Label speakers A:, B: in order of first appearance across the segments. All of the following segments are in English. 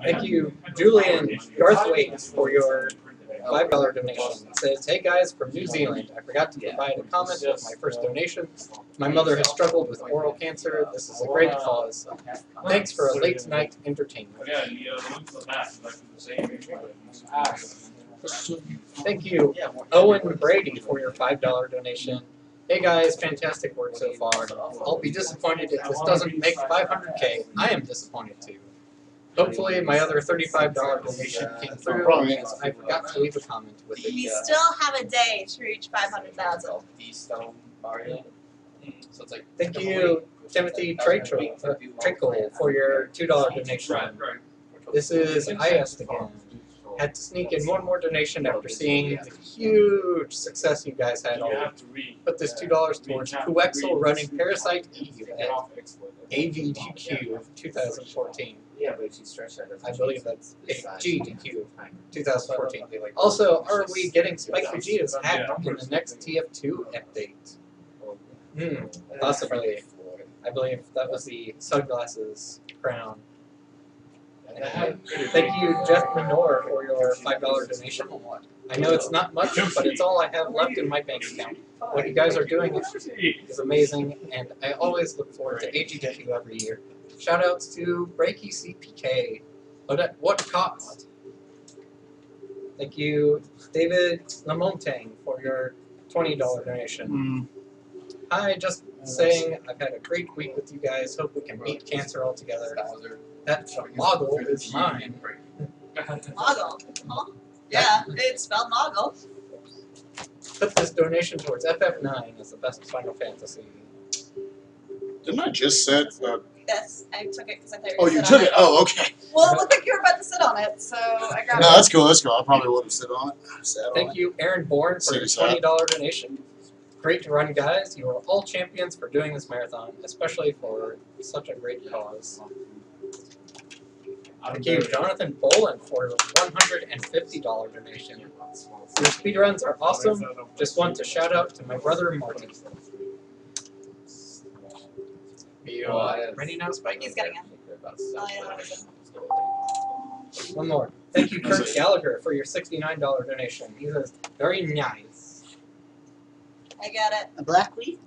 A: Thank you, Julian Garthwaite, for your $5 donation. It says, "Hey guys from New Zealand, I forgot to provide a comment with my first donation. My mother has struggled with oral cancer. This is a great cause. Thanks for a late night entertainment." Thank you, Owen Brady, for your $5 donation. "Hey guys, fantastic work so far. I'll be disappointed if this doesn't make 500K. I am disappointed too. Hopefully my other $35 donation came through because I forgot to leave a comment with it.
B: We still have a day to reach 500,000.
A: Thank you, Timothy Trickle, for your $2 donation. This is IS again. Had to sneak in one more donation after seeing the huge success you guys had already. Put this $2 towards Quexel running Parasite Eve at AVGQ 2014. I believe that's GDQ 2014. Also, are we getting Spike Vegeta's hat in the next TF2 update? Possibly. I believe that was the sunglasses crown. Thank you, Jeff Minor, for your $5 donation. I know it's not much, but it's all I have left in my bank account. What you guys are doing is amazing, and I always look forward to AGDQ every year. Shoutouts to Breaky CPK. But at what cost? Thank you, David Lamontagne, for your $20 donation. Hi, just saying I've had a great week with you guys. Hope we can beat cancer all together. That Moggle is mine.
B: Moggle? Huh? Yeah, it's spelled Moggle.
A: Put this donation towards FF9 as the best Final Fantasy.
C: Didn't I just say
B: Yes, I took it because I thought you
C: Oh,
B: were
C: you
B: sit
C: took
B: on
C: it? Oh, okay.
B: Well, it looked like you were about to sit on it, so I grabbed
C: No,
B: it.
C: that's cool. That's cool. I probably would have sit on it.
A: Thank you, Aaron Bourne, for your $20 donation. Great to run, guys. You are all champions for doing this marathon, especially for such a great cause. Thank you, Jonathan Boland, for your $150 donation. Your speedruns are awesome. Just want to shout out to my brother Marty. Are you ready now, Spike?
B: He's getting it. Oh, yeah, what is it?
A: One more. Thank you, Kurt Gallagher, for your $69 donation. He says, very nice.
B: I got it.
D: A black weed?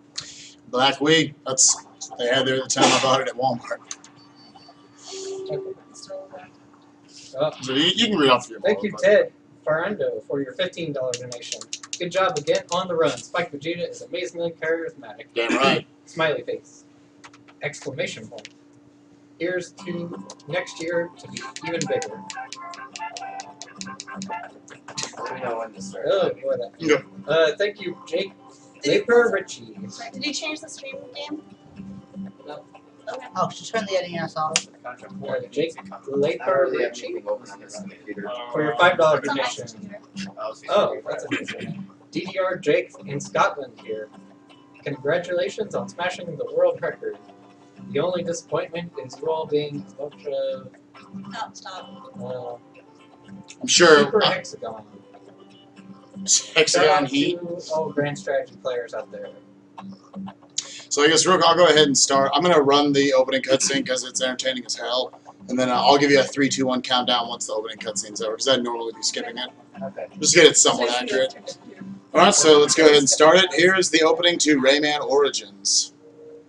C: Black weed. That's what they had there at the time I bought it at Walmart. So you can read off your
A: Thank you, Ted Farando, for your $15 donation. Good job again on the run. Spike Vegeta is amazingly charismatic.
C: Damn right.
A: Smiley face. Exclamation point. Here's to next year to be even bigger. Oh, boy, that.
C: Yeah.
A: Thank you, Jake Laper Ritchie.
B: Did you change the stream game?
A: No.
B: Okay.
D: Oh, she turned the editing ass off.
A: Jake Laper Ritchie for your $5
B: It's on my
A: donation.
B: computer.
A: Oh, that's amazing. DDR Jake in Scotland here. Congratulations on smashing the world record. The only disappointment is you all being a bunch of
B: No, stop.
C: I'm sure.
A: Super Hexagon.
C: Hexagon Heat.
A: To all grand strategy players out there.
C: So I guess, Rook, I'll go ahead and start. I'm going to run the opening cutscene because it's entertaining as hell. And then I'll give you a 3, 2, 1 countdown once the opening cutscene's over, because I'd normally be skipping it.
A: Okay.
C: Just to get it somewhat accurate. Alright, so let's go ahead and start it. Here is the opening to Rayman Origins.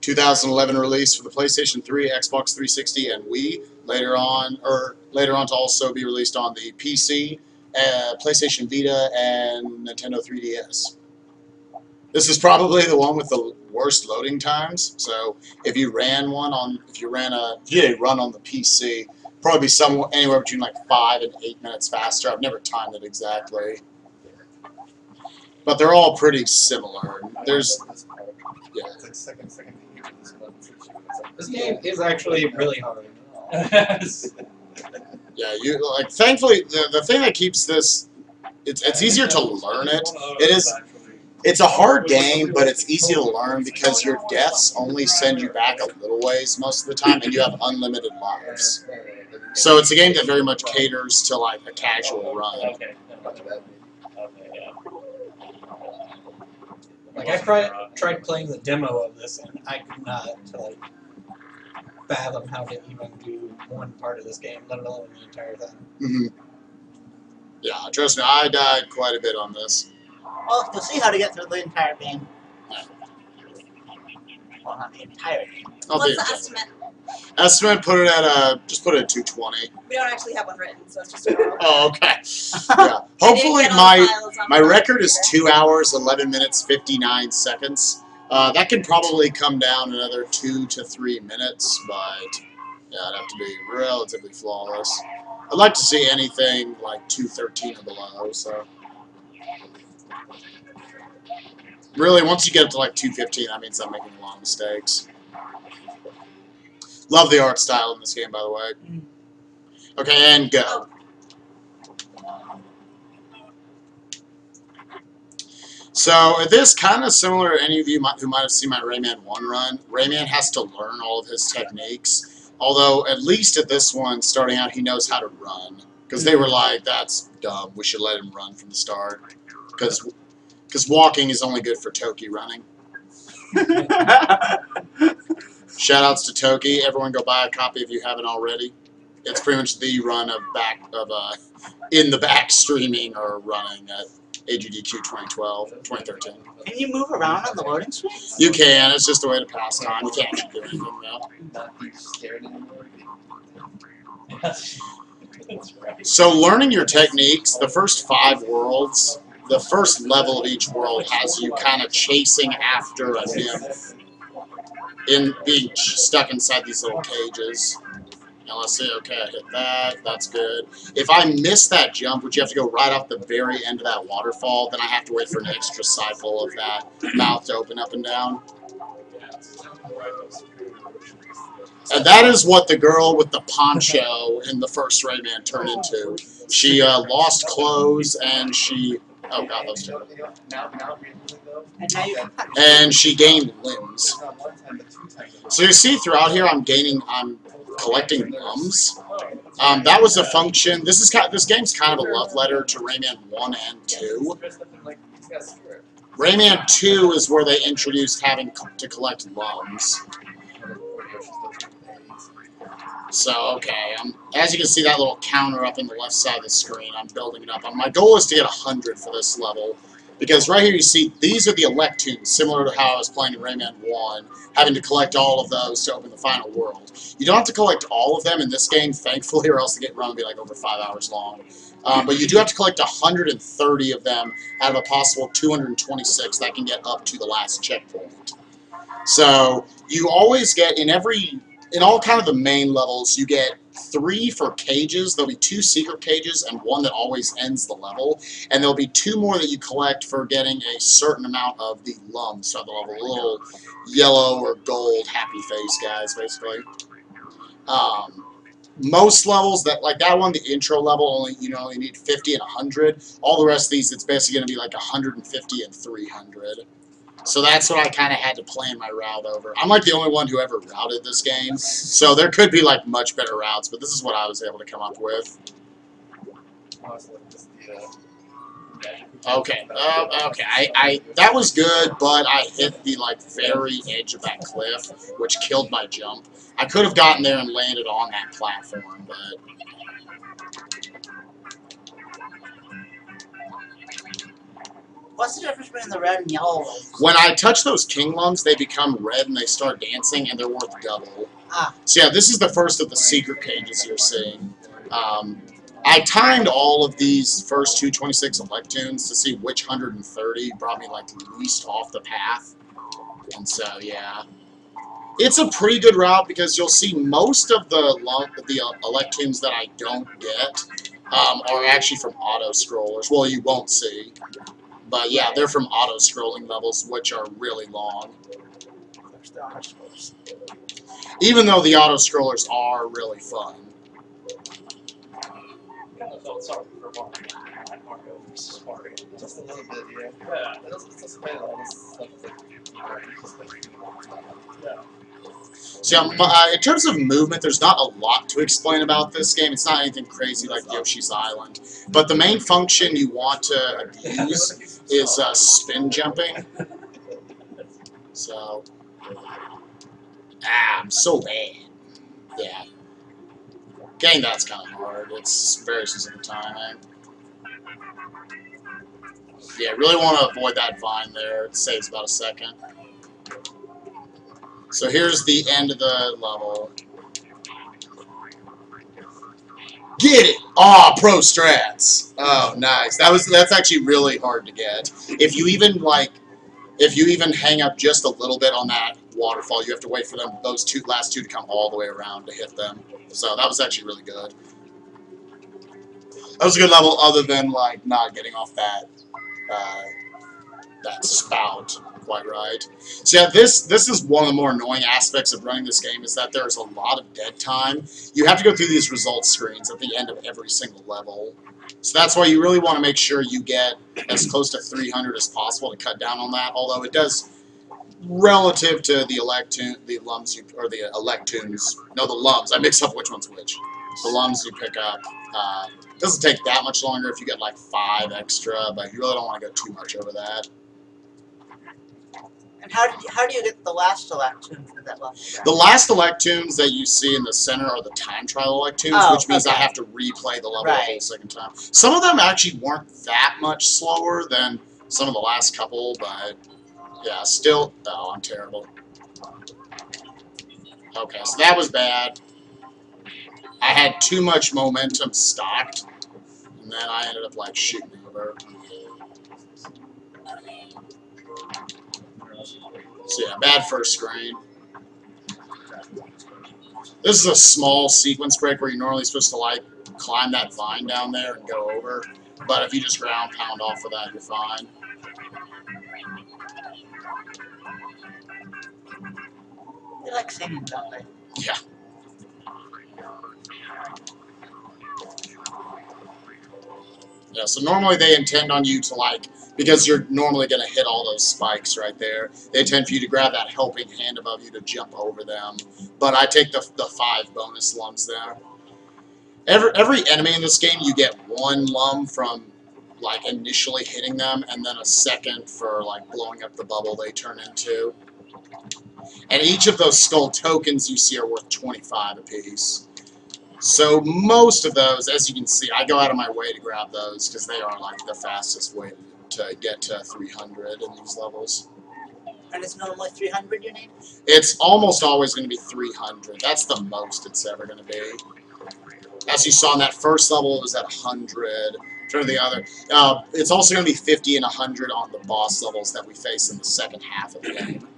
C: 2011 release for the PlayStation 3, Xbox 360, and Wii. Later on to also be released on the PC, PlayStation Vita, and Nintendo 3DS. This is probably the one with the worst loading times. So if you ran if you did a run on the PC, probably be somewhere anywhere between like 5 and 8 minutes faster. I've never timed it exactly, but they're all pretty similar. There's
A: This game is actually really hard.
C: Yeah, thankfully the thing that keeps this it's easier to learn it. It's a hard game, but it's easy to learn because your deaths only send you back a little ways most of the time, and you have unlimited lives. So it's a game that very much caters to like a casual run.
A: Like I tried playing the demo of this, and I could not. fathom how to even do one part of this game, let alone the entire thing.
C: Mm-hmm. Yeah, trust me, I died quite a bit on this.
D: Well, you'll see how to get through the entire game. Well, not the entire game.
B: What's the estimate?
C: Estimate, put it at just put it at 220.
B: We don't actually have one written, so it's just a roll.
C: Oh, okay. Yeah. Hopefully my record is
B: either.
C: 2 hours, 11 minutes, 59 seconds. That could probably come down another 2 to 3 minutes, but yeah, it'd have to be relatively flawless. I'd like to see anything like 213 or below, so. Really, once you get up to like 215, that means I'm making a lot of mistakes. Love the art style in this game, by the way. Okay, and go. So this kind of similar to any of you who might have seen my Rayman 1 run. Rayman has to learn all of his techniques. Although, at least at this one, starting out, he knows how to run. Because they were like, that's dumb. We should let him run from the start. Because walking is only good for Toki running. Shoutouts to Toki. Everyone go buy a copy if you haven't already. It's pretty much the run of in the back streaming or running at AGDQ 2013.
D: Can you move around on the loading screen?
C: You can. It's just a way to pass time. You can't actually do anything now.
E: Not be scared anymore.
C: So learning your techniques, the first 5 worlds, the first level of each world has you kind of chasing after a nymph in being stuck inside these little cages. Now let's see, okay, I hit that, that's good. If I miss that jump, which you have to go right off the very end of that waterfall, then I have to wait for an extra cycle of that mouth to open up and down. And that is what the girl with the poncho in the first Rayman turned into. She lost clothes and she... Oh god, those two.
D: And now you can punch.
C: And she gained limbs. So you see throughout here I'm collecting mums. That was a function. This game's kind of a love letter to Rayman 1 and 2. Rayman 2 is where they introduced having to collect mums. So, okay, as you can see that little counter up in the left side of the screen, I'm building it up. My goal is to get 100 for this level, because right here you see these are the Electoons, similar to how I was playing in Rayman 1, having to collect all of those to open the final world. You don't have to collect all of them in this game, thankfully, or else the run would be like over 5 hours long. But you do have to collect 130 of them out of a possible 226 that can get up to the last checkpoint. So, you always get, in all kind of the main levels, you get 3 for cages. There'll be 2 secret cages and 1 that always ends the level. And there'll be 2 more that you collect for getting a certain amount of the lums throughout the level. Little yellow or gold happy face guys, basically. Most levels, like that one, the intro level, you only need 50 and 100. All the rest of these, it's basically going to be like 150 and 300. So that's what I kind of had to plan my route over. I'm like the only one who ever routed this game, so there could be like much better routes, but this is what I was able to come up with. Okay, okay. That was good, but I hit the like very edge of that cliff, which killed my jump. I could have gotten there and landed on that platform, but.
D: What's the difference between the red and yellow ones?
C: When I touch those king lums, they become red and they start dancing, and they're worth double.
D: Ah.
C: So yeah, this is the first of the secret cages you're seeing. I timed all of these first 226 Electoons to see which 130 brought me like least off the path. And so yeah, it's a pretty good route because you'll see most of the Electoons that I don't get are actually from auto scrollers. Well, you won't see. But yeah, they're from auto-scrolling levels, which are really long. Even though the auto-scrollers are really fun.
E: Just a little bit, yeah. It's kind of
C: So in terms of movement, there's not a lot to explain about this game. It's not anything crazy like Yoshi's Island. But the main function you want to abuse is spin jumping. So, I'm so bad. Yeah. Getting that's kind of hard. It's very specific timing. Yeah, really want to avoid that vine there. It saves about a second. So here's the end of the level. Get it! Ah, pro strats. Oh, nice. That's actually really hard to get. If you even hang up just a little bit on that waterfall, you have to wait for those last two to come all the way around to hit them. So that was actually really good. That was a good level, other than like not getting off that that spout quite right. So yeah, this is one of the more annoying aspects of running this game, is that there's a lot of dead time. You have to go through these results screens at the end of every single level. So that's why you really want to make sure you get as close to 300 as possible to cut down on that, although it does, relative to the lums, I mix up which one's which. The lums you pick up, doesn't take that much longer if you get like 5 extra, but you really don't want to go too much over that.
D: And how do you get the last Electoon for that level?
C: The last Electoons that you see in the center are the time trial Electoons,
D: Oh,
C: which means
D: okay.
C: I have to replay the level a
D: Right.
C: whole second time. Some of them actually weren't that much slower than some of the last couple, but yeah, still. Oh, I'm terrible. Okay, so that was bad. I had too much momentum stocked, and then I ended up like shooting over. So yeah, bad first screen. This is a small sequence break where you're normally supposed to like climb that vine down there and go over, but if you just ground pound off of that, you're fine.
D: They like singing, don't they?
C: Yeah. Yeah, so normally they intend on you to like, because you're normally going to hit all those spikes right there, they intend for you to grab that helping hand above you to jump over them. But I take the 5 bonus lums there. Every enemy in this game, you get 1 lum from like initially hitting them, and then a second for like blowing up the bubble they turn into. And each of those skull tokens you see are worth 25 apiece. So most of those, as you can see, I go out of my way to grab those because they are like the fastest way to get to 300 in these levels.
D: And it's normally 300 you need?
C: It's almost always going to be 300. That's the most it's ever going to be. As you saw in that first level, it was at 100. Turn to the other. It's also going to be 50 and 100 on the boss levels that we face in the second half of the game.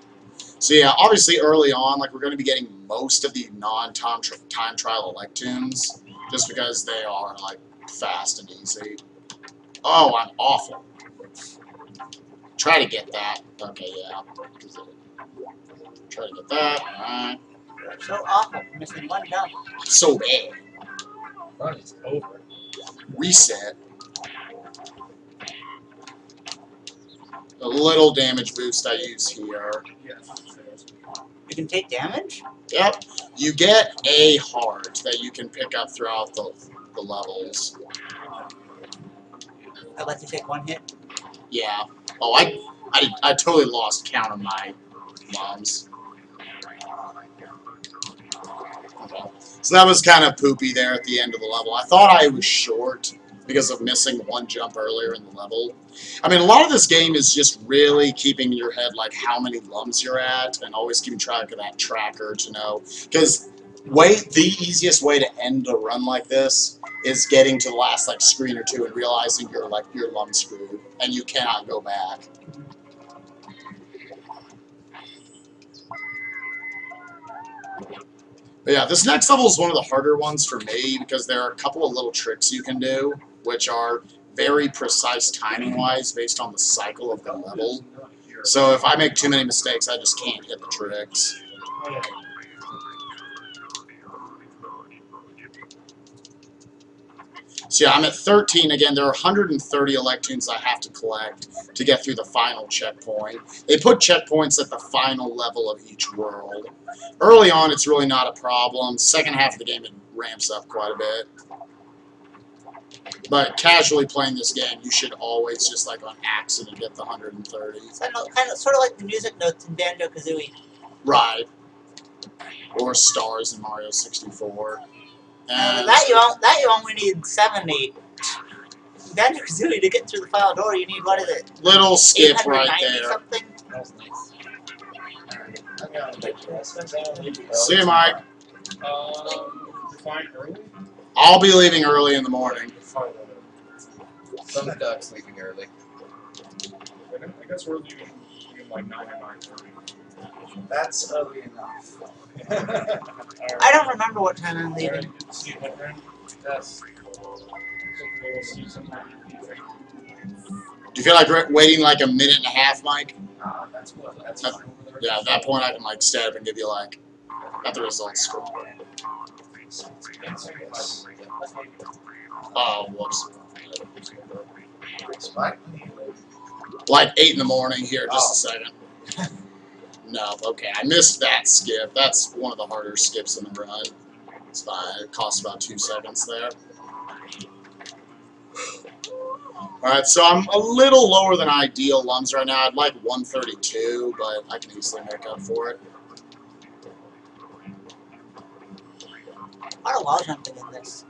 C: So yeah, obviously early on, like we're going to be getting most of the non-time trial Electoons, just because they are like fast and easy. Oh, I'm awful. Try to get that. Okay, yeah. Try to get that. Alright.
D: So awful, missing 1 jump.
C: So bad.
A: Run is over.
C: Reset. A little damage boost I use here.
D: You can take damage?
C: Yep. You get a heart that you can pick up throughout the levels.
D: I'd like to take 1 hit.
C: Yeah. Oh, I totally lost count of my lums. Okay. So that was kind of poopy there at the end of the level. I thought I was short because of missing 1 jump earlier in the level. I mean, a lot of this game is just really keeping in your head like how many lums you're at, and always keeping track of that tracker to know. Because the easiest way to end a run like this is getting to the last like screen or 2 and realizing you're lum screwed and you cannot go back. But yeah, this next level is one of the harder ones for me because there are a couple of little tricks you can do, which are very precise timing-wise based on the cycle of the level. So if I make too many mistakes, I just can't hit the tricks. So yeah, I'm at 13 again. There are 130 Electoons I have to collect to get through the final checkpoint. They put checkpoints at the final level of each world. Early on, it's really not a problem. Second half of the game, it ramps up quite a bit. But casually playing this game, you should always just like on accident get the 130.
D: So kind of sort of like the music notes in Banjo-Kazooie.
C: Right. or stars in Mario 64.
D: That
C: And
D: you only need 70. Banjo-Kazooie, to get through the final door, you need, what is it?
C: little skip right
D: 890
C: there.
D: something?
A: That was nice.
C: See you, Mike.
E: Fine early?
C: I'll be leaving early in the morning.
A: Some ducks leaving early.
E: I guess we're leaving like 9 or 9:30.
F: That's early enough.
D: I don't remember what time I'm leaving.
E: Aaron, good to see you, my friend. Yes. Hopefully we'll see you sometime in the future.
C: Do you feel like waiting like a minute and a half, Mike?
F: That's fine. Over there.
C: Yeah, at that point I can like stay up and give you like at the results screen. Oh, whoops.
F: Spike?
C: Like 8 in the morning here, just a second. No, okay, I missed that skip. That's one of the harder skips in the run. It's fine. It costs about 2 seconds there. Alright, so I'm a little lower than ideal lums right now. I'd like 132, but I can easily make up for it.
D: A lot of wall jumping in this.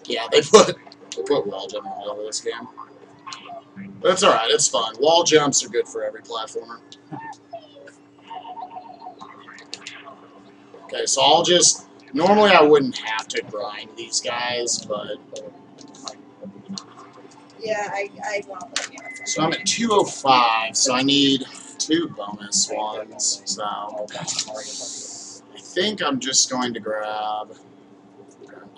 C: Yeah, they put wall jumping all over this game. But it's alright, it's fun. Wall jumps are good for every platformer. Okay, so I'll just... Normally I wouldn't have to grind these guys, but...
B: Yeah, I want to play a game.
C: So I'm at 205, so I need 2 bonus ones. So I think I'm just going to grab...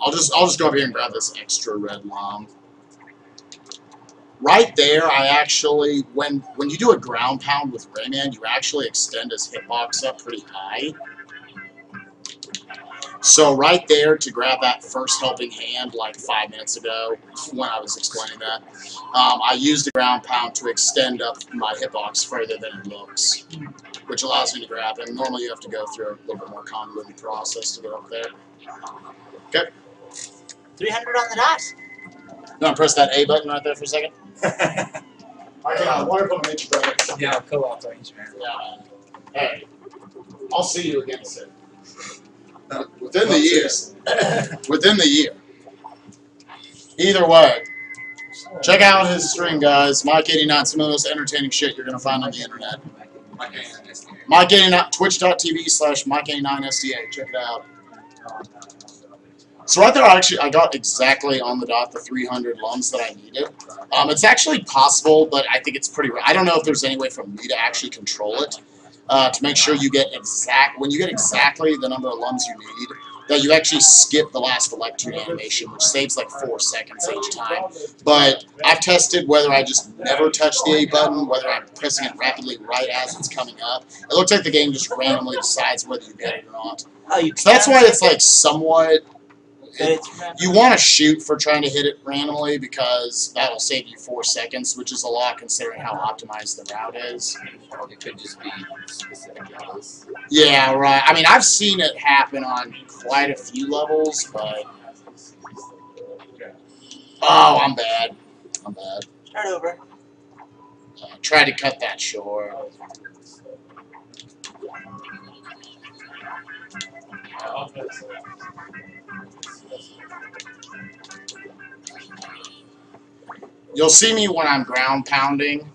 C: I'll just go up here and grab this extra red lum. Right there, I actually, when you do a ground pound with Rayman, you actually extend his hitbox up pretty high. So right there, to grab that first helping hand like 5 minutes ago, when I was explaining that, I used the ground pound to extend up my hitbox further than it looks, which allows me to grab him. Normally you have to go through a little bit more convoluted process to get up there. Okay.
D: 300 on the dot.
C: You want to press that A button right there for a second? Wonderful to meet you, brother.
A: Yeah, co-op range, man.
C: Yeah. Hey, I'll see you again soon. Within the year. Within the year. Either way, check out his stream, guys. Mike89, some of the most entertaining shit you're gonna find on the internet. Mike89, twitch.tv/Mike89SDA. Check it out. So right there, I got exactly on the dot the 300 lums that I needed. It's actually possible, but I think it's pretty. I don't know if there's any way for me to actually control it to make sure you get when you get exactly the number of lums you need, that you actually skip the last electron animation, which saves like 4 seconds each time. But I've tested whether I just never touch the A button, whether I'm pressing it rapidly right as it's coming up. It looks like the game just randomly decides whether you get it or not.
D: Oh, you
C: So that's why it's like somewhat.
D: It's
C: You want to shoot for trying to hit it randomly because that'll save you 4 seconds, which is a lot considering how optimized the route is.
A: It could just be specific levels.
C: Yeah, right. I mean, I've seen it happen on quite a few levels, but... Oh, I'm bad. I'm bad.
D: Start over.
C: Tried to cut that short. You'll see me when I'm ground pounding.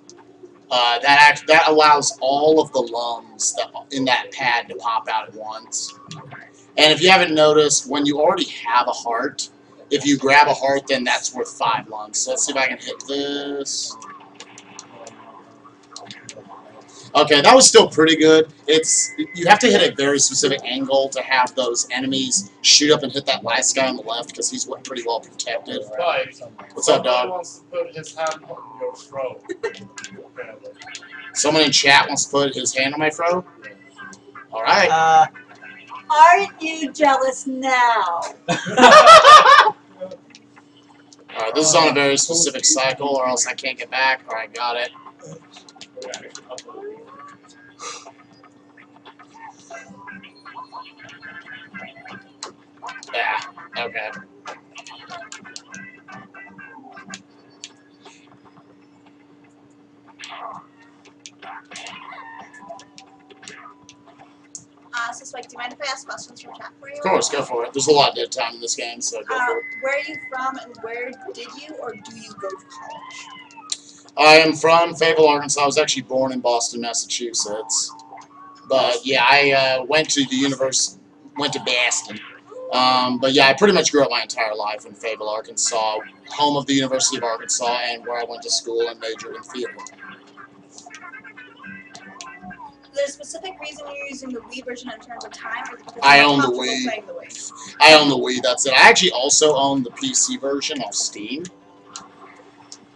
C: That allows all of the lums in that pad to pop out at once. And if you haven't noticed, when you already have a heart, if you grab a heart, then that's worth 5 lums. So let's see if I can hit this. Okay, that was still pretty good. You have to hit a very specific angle to have those enemies shoot up and hit that last guy on the left because he's pretty well protected. What's up, dog?
E: Wants to put his hand on your throat.
C: Someone in chat wants to put his hand on my fro? Alright.
B: Aren't you jealous now?
C: Alright, this is on a very specific cycle or else I can't get back. Alright, got it. Yeah, okay.
B: So Spike, do you mind if ask questions from chat for you?
C: Of course, go for it. There's a lot of dead time in this game, so go for it.
B: Where are you from, and where did you or do you go to college?
C: I am from Fayetteville, Arkansas. I was actually born in Boston, Massachusetts. But yeah, I went to Boston. But yeah, I pretty much grew up my entire life in Fayetteville, Arkansas, home of the University of Arkansas, and where I went to school and majored in theater.
B: Is there a specific reason you're using the Wii version in terms of time, or because
C: I
B: you're
C: own the
B: comfortable
C: Wii.
B: playing the Wii?
C: I own the Wii, that's it. I actually also own the PC version off Steam.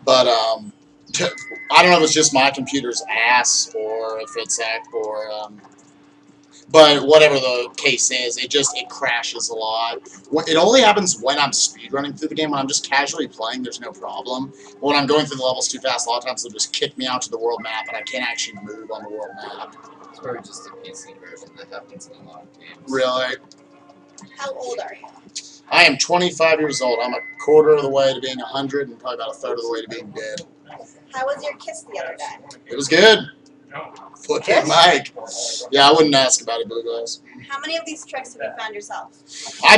C: But, I don't know if it's just my computer's ass, or if it's but whatever the case is, it crashes a lot. It only happens when I'm speedrunning through the game. When I'm just casually playing, there's no problem. But when I'm going through the levels too fast, a lot of times they'll just kick me out to the world map, and I can't actually move on the world map.
E: It's probably just a PC version that happens in a lot of games.
C: Really?
B: How old are you?
C: I am 25 years old. I'm a quarter of the way to being 100, and probably about a third of the way to being dead.
B: How was your kiss the other day?
C: It was good. Flip that mic. Yeah, I wouldn't ask about it, Blue Glass.
B: How many of these tricks have you found yourself?
C: I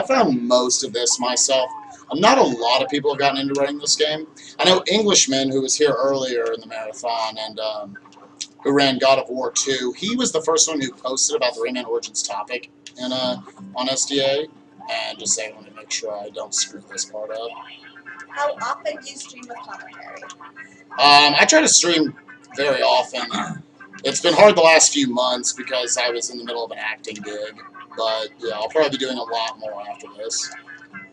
C: found most of this myself. Not a lot of people have gotten into running this game. I know Englishman, who was here earlier in the marathon, and who ran God of War 2, he was the first one who posted about the Rayman Origins topic on SDA. And just saying, I want to make sure I don't screw this part up.
B: How often do you stream with commentary?
C: I try to stream very often. It's been hard the last few months because I was in the middle of an acting gig. But yeah, I'll probably be doing a lot more after this.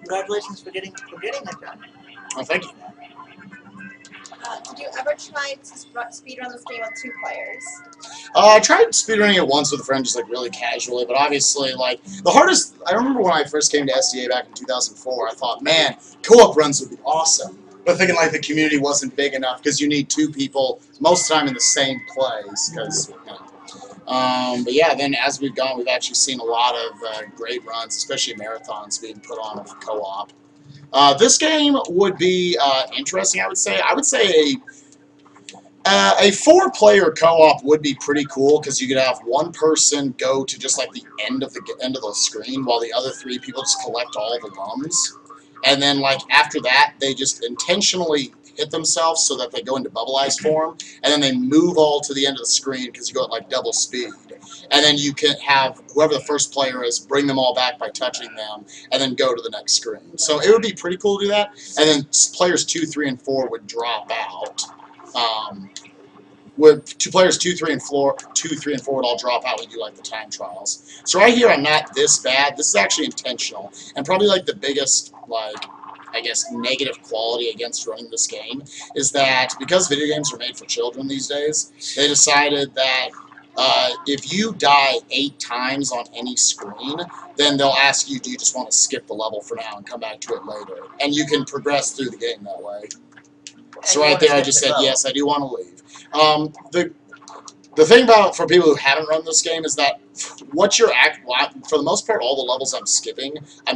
D: Congratulations for getting that done.
C: Oh, thank you.
B: Did you ever try to speedrun this game with 2 players?
C: I tried speedrunning it once with a friend, just like really casually, but obviously, like, the hardest, I remember when I first came to SDA back in 2004, I thought, man, co-op runs would be awesome. But thinking like the community wasn't big enough because you need 2 people most of the time in the same place, because, you know. But yeah, then as we've gone, we've actually seen a lot of great runs, especially marathons being put on with co-op. This game would be interesting, I would say. I would say a 4-player co-op would be pretty cool because you could have one person go to just like the end of the screen while the other 3 people just collect all the lumps. And then like after that, they just intentionally hit themselves so that they go into bubble ice form, and then they move all to the end of the screen because you go at like double speed. And then you can have whoever the first player is bring them all back by touching them, and then go to the next screen. So it would be pretty cool to do that. And then players 2, 3, and 4 would drop out. Players 2, 3, and 4 would all drop out when you do like the time trials. So right here, I'm not this bad. This is actually intentional, and probably like the biggest I guess negative quality against running this game is that because video games are made for children these days, they decided that if you die 8 times on any screen, then they'll ask you, do you just want to skip the level for now and come back to it later? And you can progress through the game that way. So right there, I just said, yes, I do want to leave. The thing about, for people who haven't run this game, is that for the most part, all the levels I'm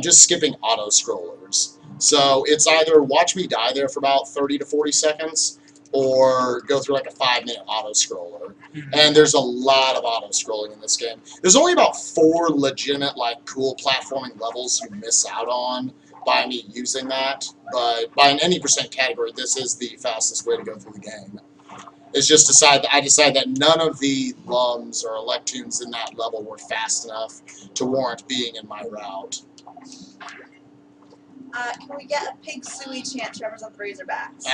C: just skipping auto-scrollers. So it's either watch me die there for about 30 to 40 seconds, or go through like a 5-minute auto-scroller. And there's a lot of auto-scrolling in this game. There's only about 4 legitimate, like, cool platforming levels you miss out on by me using that. But by an any percent category, this is the fastest way to go through the game. It's just I decided that none of the lums or electunes in that level were fast enough to warrant being in my route.
B: Can we get a Pig Suey chant to represent the Razorbacks?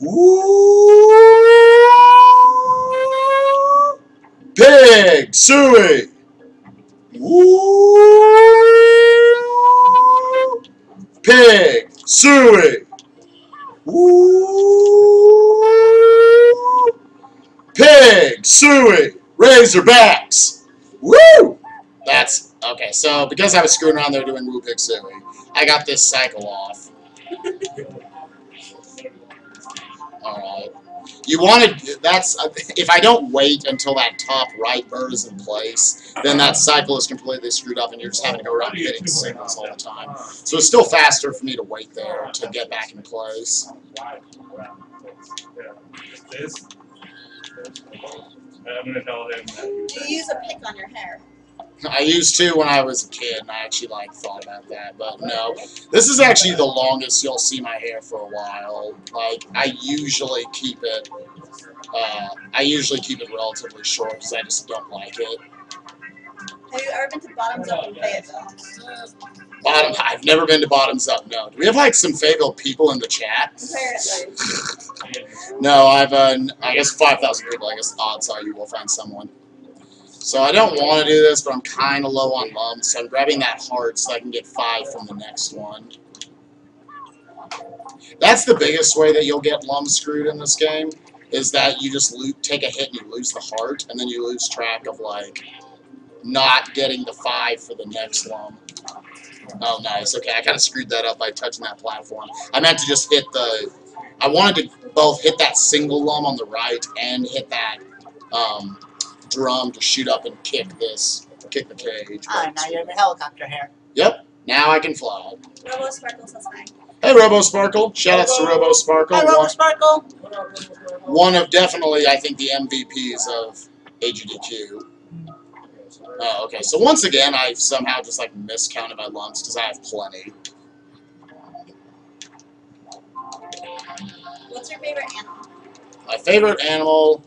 C: Ooh, Pig Suey. Ooh, Pig Suey. Ooh, Pig Suey. Razorbacks. Woo! That's okay. So because I was screwing around there doing Woo Pig Suey, I got this cycle off. Alright. You wanted, if I don't wait until that top right bird is in place, then that cycle is completely screwed up and you're just having to go around hitting signals all the time. So it's still faster for me to wait there to get back in place.
G: I'm gonna tell him that he was
B: Do you use a pick on your hair?
C: I used to when I was a kid, and I actually like thought about that, but no. This is actually the longest you'll see my hair for a while. Like I usually keep it relatively short because I just don't like it.
B: Have you ever been to Bottoms Up in Fayetteville?
C: I've never been to Bottoms Up. No. Do we have like some Fayetteville people in the chat?
B: Apparently.
C: No, I've I guess 5,000 people. I guess odds are you will find someone. So I don't want to do this, but I'm kind of low on lumps, so I'm grabbing that heart so I can get 5 from the next one. That's the biggest way that you'll get lump screwed in this game, is that you just take a hit and you lose the heart, and then you lose track of, like, not getting the 5 for the next lump. Oh, nice. Okay, I kind of screwed that up by touching that platform. I meant to just hit the... I wanted to both hit that single lump on the right and hit that drum to shoot up and kick the cage.
D: Ah, now you're in the helicopter hair.
C: Yep, now I can fly.
B: Robo Sparkle says hi.
C: Hey, Robo Sparkle. Shoutouts to Robo Sparkle.
D: Hi, Robo Sparkle.
C: One of definitely, I think, the MVPs of AGDQ. Oh, okay. So once again, I've somehow just like miscounted my lumps because I have plenty.
B: What's your favorite animal?
C: My favorite animal,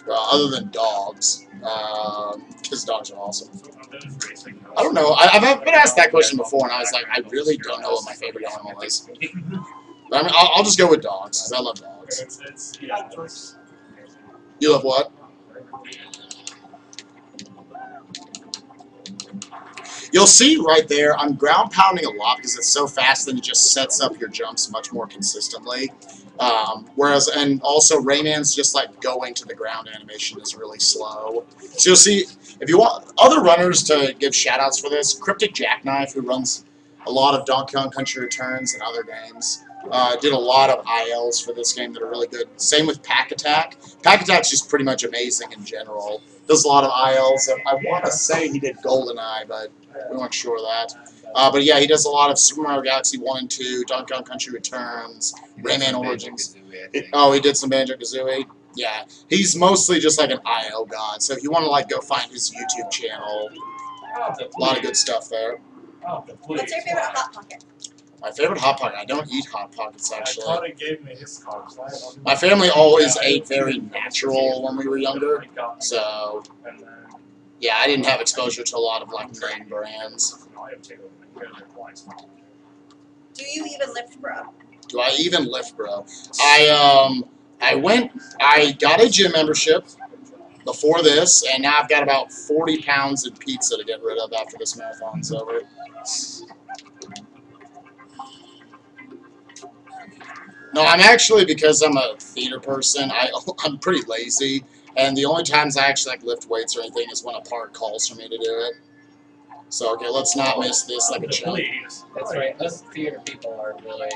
C: other than dogs, because dogs are awesome. I don't know. I've been asked that question before, and I was like, I really don't know what my favorite animal is. But I mean, I'll just go with dogs because I love dogs. You love what? You'll see right there, I'm ground pounding a lot because it's so fast that it just sets up your jumps much more consistently. Whereas, and also Rayman's just like going to the ground animation is really slow. So you'll see, if you want other runners to give shoutouts for this, Cryptic Jackknife, who runs a lot of Donkey Kong Country Returns and other games, did a lot of ILs for this game that are really good. Same with Pack Attack. Pack Attack's just pretty much amazing in general. Does a lot of ILs. I want to say he did GoldenEye, but we weren't sure of that. But yeah, he does a lot of Super Mario Galaxy 1 and 2, Donkey Kong Country Returns, Rayman Origins. Oh, he did some Banjo-Kazooie? Yeah. He's mostly just like an IO god, so if you want to like go find his YouTube channel, a lot of good stuff there.
B: What's your favorite Hot Pocket?
C: My favorite Hot Pocket? I don't eat Hot Pockets, actually.
G: I thought he gave me his card.
C: My family always ate very natural when we were younger, so yeah, I didn't have exposure to a lot of like name brands.
B: Do you even lift, bro?
C: Do I even lift, bro? I got a gym membership before this, and now I've got about 40 pounds of pizza to get rid of after this marathon's over. No, I'm actually, because I'm a theater person, I'm pretty lazy, and the only times I actually like lift weights or anything is when a park calls for me to do it. So, okay, let's not miss this like a chump.
A: That's right. Us theater people are really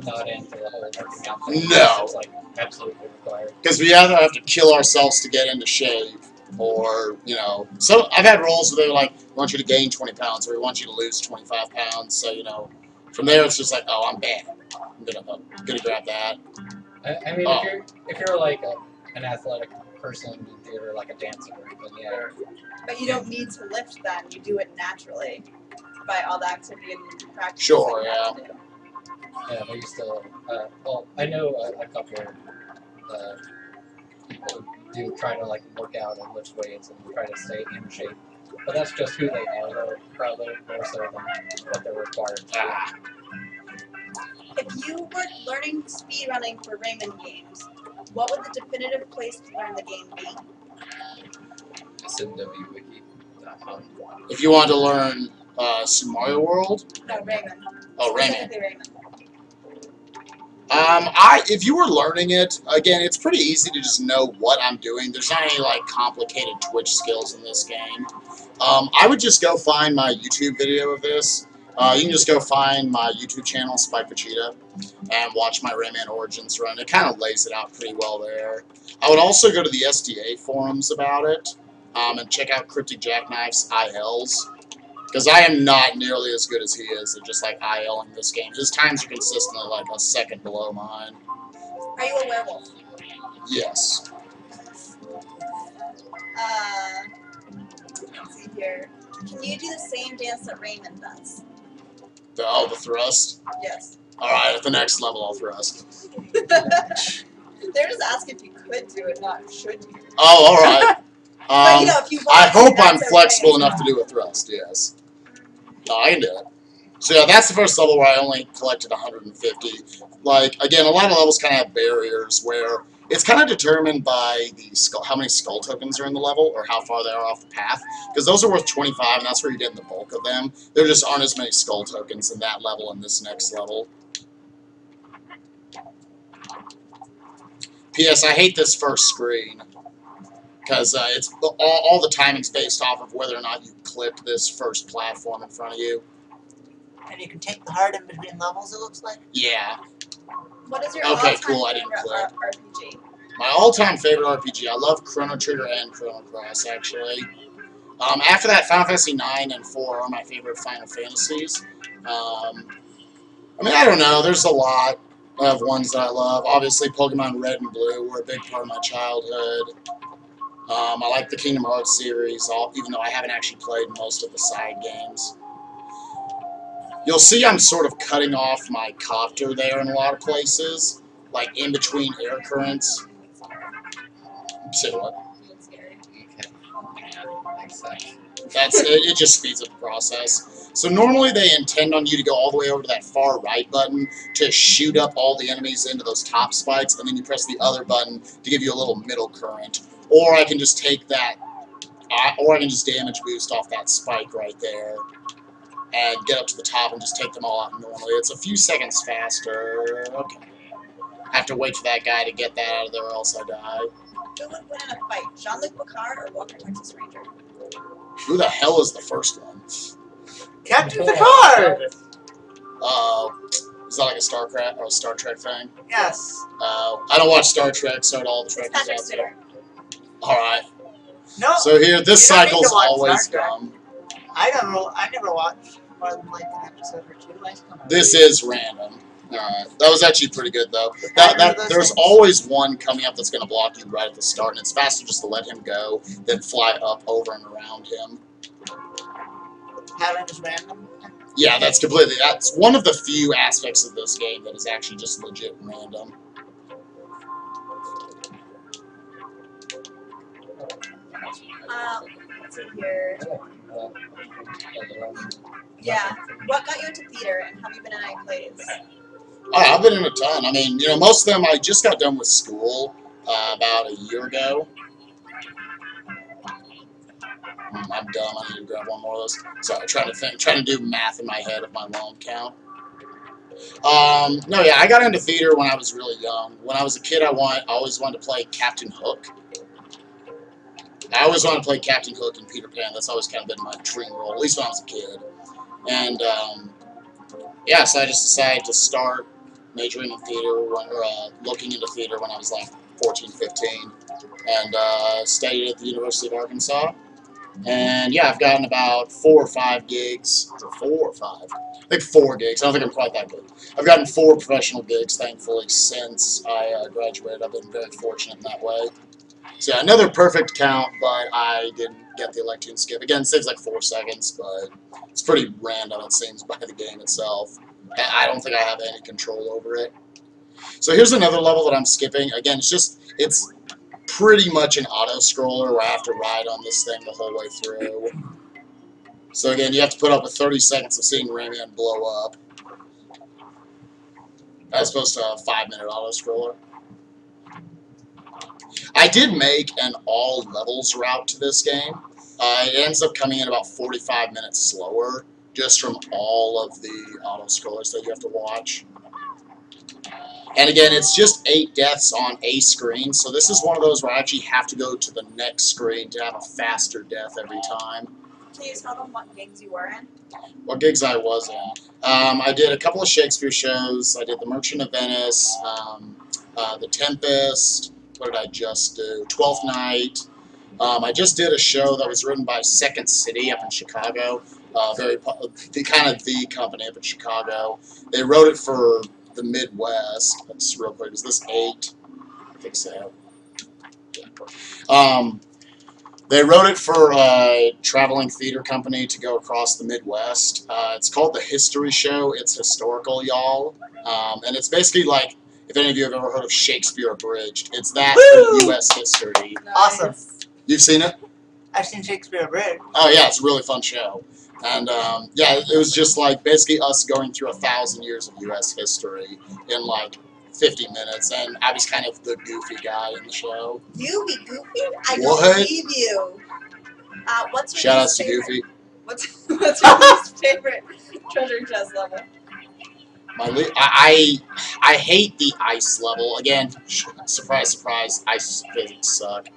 A: not into the whole working out thing.
C: No.
A: It's like absolutely required.
C: Because we either have to kill ourselves to get into shape, or, you know, so I've had roles where they're like, we want you to gain 20 pounds, or we want you to lose 25 pounds, so, you know, from there it's just like, oh, I'm bad. I'm gonna grab that.
A: I mean, if you're like an athletic person in theater, like a dancer, then yeah.
B: But you don't need to lift then. You do it naturally by all the activity and practice.
C: Sure,
B: that you have
C: yeah.
B: to do.
A: Yeah, but you still, well, I know a couple people do try to like work out and lift weights and try to stay in shape. But that's just who they are, though, probably more so than what they're required to do.
B: If you were learning speedrunning for Rayman games, what would the definitive place to learn the game be?
F: SMWWiki.com.
C: If you want to learn Super Mario World,
B: No, Rayman.
C: oh, Rayman.
B: Specifically Rayman.
C: If you were learning it, again, it's pretty easy to just know what I'm doing. There's not any, like, complicated Twitch skills in this game. I would just go find my YouTube video of this. You can just go find my YouTube channel, Spike Vegeta, and watch my Rayman Origins run. It kind of lays it out pretty well there. I would also go to the SDA forums about it, and check out Cryptic Jackknife's ILs. Because I am not nearly as good as he is at just like ILing this game. His times are consistently like a second below mine.
B: Are you a werewolf?
C: Yes.
B: Let's see here. Can you do the same dance that Rayman does?
C: The thrust.
B: Yes.
C: All right, at the next level, I'll thrust.
B: They're just asking if you could do it, not should you.
C: Oh, all right.
B: But you know, if you want
C: I
B: to,
C: hope I'm
B: that's okay
C: flexible
B: as
C: enough to
B: well.
C: do a thrust. Yes. No, I can do it. So yeah, that's the first level where I only collected 150. Like again, a lot of levels kind of have barriers where it's kind of determined by the skull, how many skull tokens are in the level or how far they are off the path. Because those are worth 25, and that's where you're getting the bulk of them. There just aren't as many skull tokens in that level and this next level. P.S. I hate this first screen because it's all the timing's based off of whether or not you clip this first platform in front of you.
D: And you can take the heart in between levels, it looks like.
C: Yeah.
B: What is your
C: Okay,
B: all-time
C: cool, I didn't
B: favorite
C: click.
B: RPG?
C: My all-time favorite RPG. I love Chrono Trigger and Chrono Cross, actually. After that, Final Fantasy 9 and 4 are my favorite Final Fantasies. I mean, I don't know. There's a lot of ones that I love. Obviously, Pokemon Red and Blue were a big part of my childhood. I like the Kingdom Hearts series, even though I haven't actually played most of the side games. You'll see I'm sort of cutting off my copter there in a lot of places, like in between air currents. Say what?
F: Okay. Yeah, makes sense.
C: It just speeds up the process. So normally they intend on you to go all the way over to that far right button to shoot up all the enemies into those top spikes, and then you press the other button to give you a little middle current. Or I can just take that, or I can just damage boost off that spike right there and get up to the top and just take them all out normally. It's a few seconds faster. Okay. I have to wait for that guy to get that out of there or else I die.
B: Who would win in a fight, Jean-Luc Picard or Walker Texas Ranger?
C: Who the hell is the first one?
D: Captain Picard!
C: Is that like a Star Trek thing?
D: Yes.
C: I don't watch Star Trek, so all the
B: It's
C: Trekkies
B: Patrick
C: out there.
B: Stewart.
C: Alright.
D: No,
C: So here, this
D: You don't need to
C: cycle's
D: watch
C: always
D: Star Trek.
C: dumb.
D: I never watched more than like an episode or two.
C: This is random. Alright. That was actually pretty good, though.
D: Those
C: There's
D: things.
C: always one coming up that's going to block you right at the start, and it's faster just to let him go than fly up, over, and around him.
D: Having is random.
C: Yeah, that's one of the few aspects of this game that is actually just legit random.
B: Let's see here. Yeah. What got you into theater, and have you been in any plays?
C: I've been in a ton. I mean, most of them I just got done with school about a year ago. I'm dumb. I need to grab one more of those. Sorry, trying to do math in my head of my long count. No, yeah, I got into theater when I was really young. When I was a kid, I always wanted to play Captain Hook. I always wanted to play Captain Hook and Peter Pan. That's always kind of been my dream role, at least when I was a kid. And yeah, so I just decided to start majoring in theater, looking into theater when I was like 14, 15, and studied at the University of Arkansas. And yeah, I've gotten about 4 or 5 gigs. Is it 4 or 5? I think 4 gigs. I don't think I'm quite that good. I've gotten 4 professional gigs, thankfully, since I graduated. I've been very fortunate in that way. So yeah, another perfect count, but I didn't get the Electune skip. Again, it saves like 4 seconds, but it's pretty random, it seems, by the game itself. I don't think I have any control over it. So here's another level that I'm skipping. Again, it's pretty much an auto-scroller where I have to ride on this thing the whole way through. So again, you have to put up with 30 seconds of seeing Rayman blow up, as opposed to a 5-minute auto-scroller. I did make an all-levels route to this game. It ends up coming in about 45 minutes slower, just from all of the auto-scrollers that you have to watch. And again, it's just 8 deaths on a screen, so this is one of those where I actually have to go to the next screen to have a faster death every time.
B: Can you tell them what gigs you were in?
C: What gigs I was in? I did a couple of Shakespeare shows. I did The Merchant of Venice, The Tempest. What did I just do? Twelfth Night. I just did a show that was written by Second City up in Chicago. The company up in Chicago. They wrote it for the Midwest. Let's real quick. Is this 8? I think so. Yeah. They wrote it for a traveling theater company to go across the Midwest. It's called The History Show. It's historical, y'all. And it's basically like, if any of you have ever heard of Shakespeare Abridged, it's that for U.S. history.
D: Awesome.
C: You've seen it?
D: I've seen Shakespeare Abridged.
C: Oh, yeah, it's a really fun show. And, yeah, it was just like basically us going through 1,000 years of U.S. history in like 50 minutes, and I was kind of the goofy guy in the show.
B: You be goofy? I
C: What?
B: don't believe you. What's your
C: Shout
B: least
C: outs to
B: favorite?
C: Goofy.
B: What's your least favorite treasure chest level?
C: I hate the ice level. Again, surprise, surprise, ice physics suck.